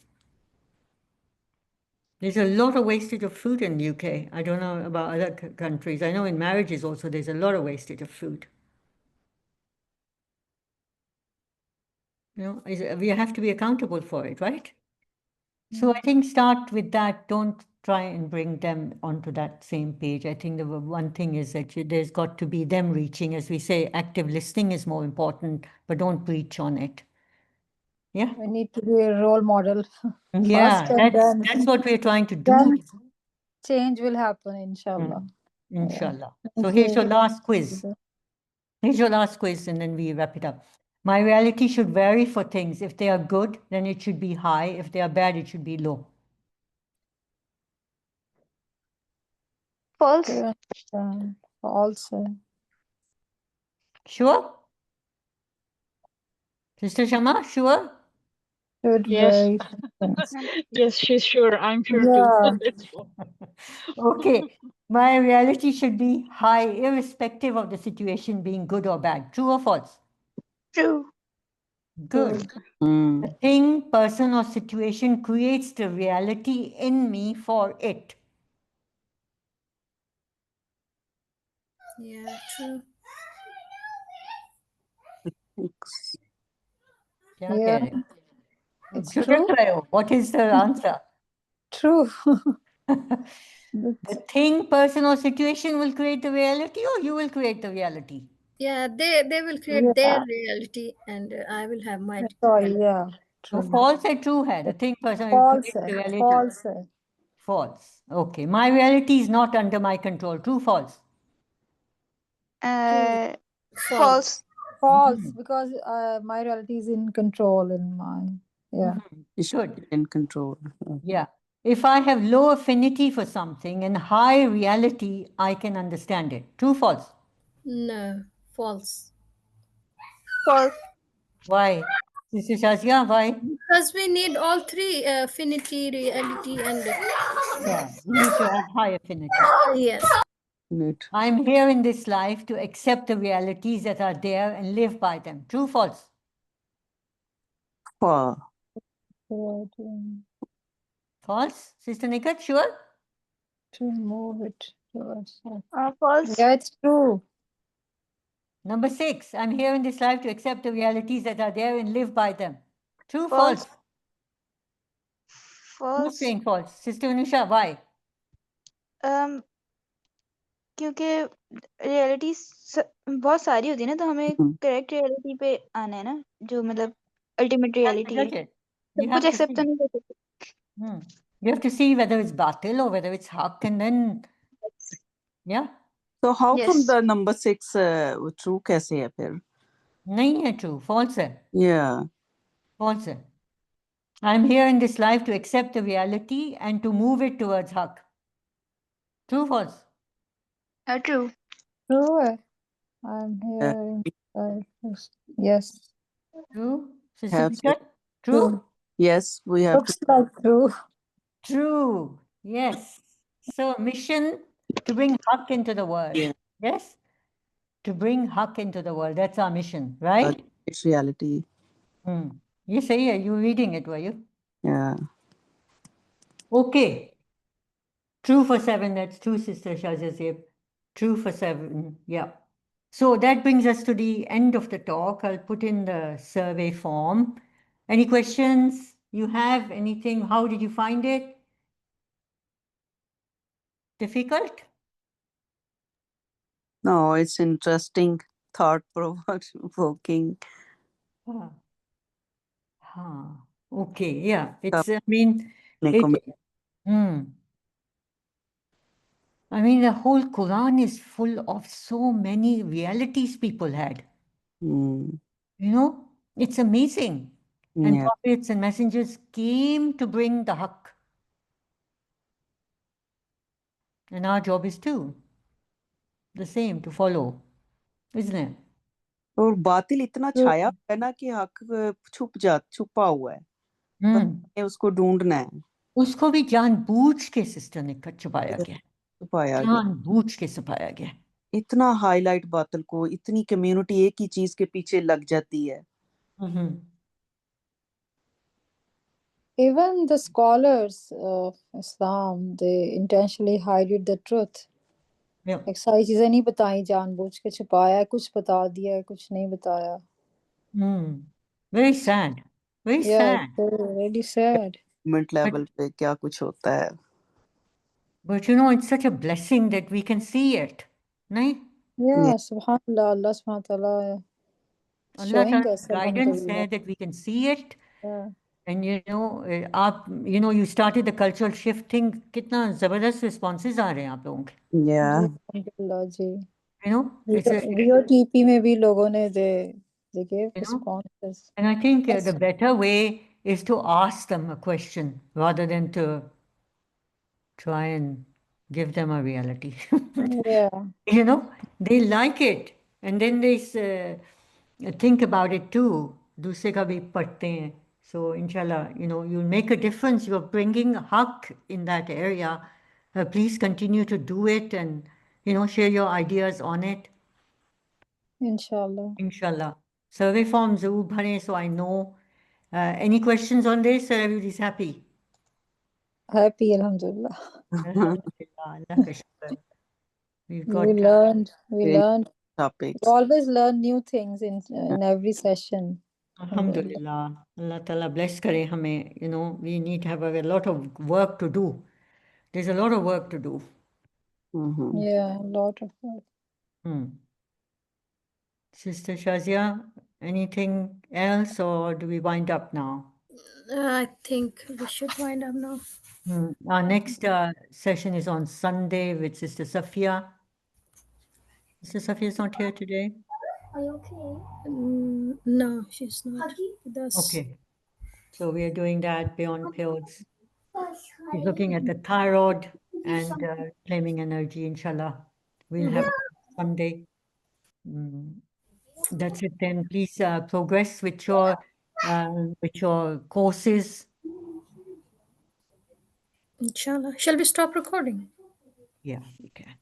There's a lot of wastage of food in the UK. I don't know about other countries. I know in marriages also there's a lot of wastage of food. we have to be accountable for it, right? So I think start with that. Don't try and bring them onto that same page. I think the one thing is that there's got to be them reaching, as we say, active listening is more important, but don't preach on it. Yeah. We need to be a role model. Yeah, First, and then that's what we're trying to do. then change will happen, inshallah. Inshallah. Yeah. So here's your Okay. last quiz. Here's your last quiz, and then we wrap it up. My reality should vary for things. If they are good, then it should be high. If they are bad, it should be low. False. False. Sure? Sister Shama, sure? Should Yes. vary for things. Yes, she's sure. I'm sure Yeah. too. Let's go. Okay. My reality should be high, irrespective of the situation being good or bad. True or false? True. Good. Hmm. A thing, person, or situation creates the reality in me for it. Yeah, true. क्या Yeah. कह रहे हो? It's क्यों true. देख रहे हो? What is the answer? True. The thing, person, or situation will create the reality, or you will create the reality? Yeah, they will create their Yeah. reality, and I will have my Sorry. Yeah. So True. false है true है. The thing, person will False. create the reality. False. False. Okay. My reality is not under my control. True, false. False. False, because my reality is in control in mine. Yeah. You should be in control. Yeah. If I have low affinity for something and high reality, I can understand it. True, false? No, false. False. Why? This is Shazia, why? Because we need all three: affinity, reality, and Yeah, we need to have high affinity. yes. Need. I'm here in this life to accept the realities that are there and live by them. True, false? For False? Sister Nikat, sure? To move it towards. False. Yeah, it's true. Number 6, I'm here in this life to accept the realities that are there and live by them. True, false? False. Who's False. saying false? Sister Anusha, why? क्योंकि reality बहुत सारी होती है ना, तो हमें correct reality पे आना है ना, जो मतलब अल्टीमेट रियलिटी है। सब कुछ एक्सेप्ट तो नहीं कर सकते। You have to see whether it's batil or whether it's haq, and then, yeah. So how Yes. come the number 6 true कैसे है फिर? नहीं है true, false है. Yeah. False है. I'm here in this life to accept the reality and to move it towards haq. True, false? True. True. I'm here. Yes. True. Sister Have Nikat? True? Yes, we have Looks like true. True. Yes. So mission to bring haq into the world. Yeah. Yes? To bring haq into the world. That's our mission, right? It's reality. You say you were reading it, were you? Yeah. Okay. True for 7, that's true, Sister Shazia. True for 7, yeah. So that brings us to the end of the talk. I'll put in the survey form. Any questions you have? Anything? How did you find it? Difficult? No, it's interesting, thought-provoking. Okay, yeah. It's, I mean, I mean, the whole Quran is full of so many realities people had. You know, it's amazing. And Yeah. prophets and messengers came to bring the haqq. And our job is too the same, to follow, isn't it? और बातिल इतना छाया है ना कि हक छुपा हुआ है, बस उसको ढूंढना है। उसको भी जानबूझ के सिस्टर ने छुपाया गया, छुपाया गया, जानबूझ के छुपाया गया। इतना हाईलाइट बातिल को, इतनी कम्युनिटी एक ही चीज के पीछे लग जाती है। Even the scholars of Islam, they intentionally hide the truth. Yeah. सारी चीजें नहीं बताई, जानबूझ के छुपाया, कुछ बता दिया, कुछ नहीं बताया। Very sad. Very Yeah, sad. it's really sad. Government level पे क्या कुछ होता है But you know, it's such a blessing that we can see it. Nahi? Yeah, subhanallah, Allah subhanahu wa ta'ala Allah showing Ta'ala's us, guidance alhamdulillah. है that we can see it. Yeah. And you started the cultural shift thing. कितना जबरदस्त responses आ रहे हैं आप लोगों के. या जी, alhamdulillah, ji. You know, it's a, VOTP में भी लोगों ने they gave you know, responses. and I think the That's- better way is to ask them a question rather than to try and give them a reality. Yeah, You know, they like it, and then they think about it too. दूसरे का भी पढ़ते हैं. So inshallah, you know, you'll make a difference. You're bringing haq in that area. Please continue to do it and, you know, share your ideas on it. inshallah. Inshallah. Survey form ज़रूर भरें, so I know. Any questions on this? Everybody's happy. Happy, alhamdulillah. Alhamdulillah, Allah ka shukr. We've We got learned. topics We always learn new things in every session. Alhamdulillah. Allah Ta'ala bless kare hame. You know, we need to have a lot of work to do. There's a lot of work to do. Yeah, a lot of work. Sister Shazia, anything else or do we wind up now? I think we should wind up now. Our next session is on Sunday with Sister Safia. Sister Safia is not here today. Are you okay? No, she's not with us. Okay. So we are doing that beyond pills. He's looking at the thyroid and claiming energy, inshallah. We'll have Sunday. That's it then. Please progress with your courses. Inshallah. Shall we stop recording? Yeah, we can.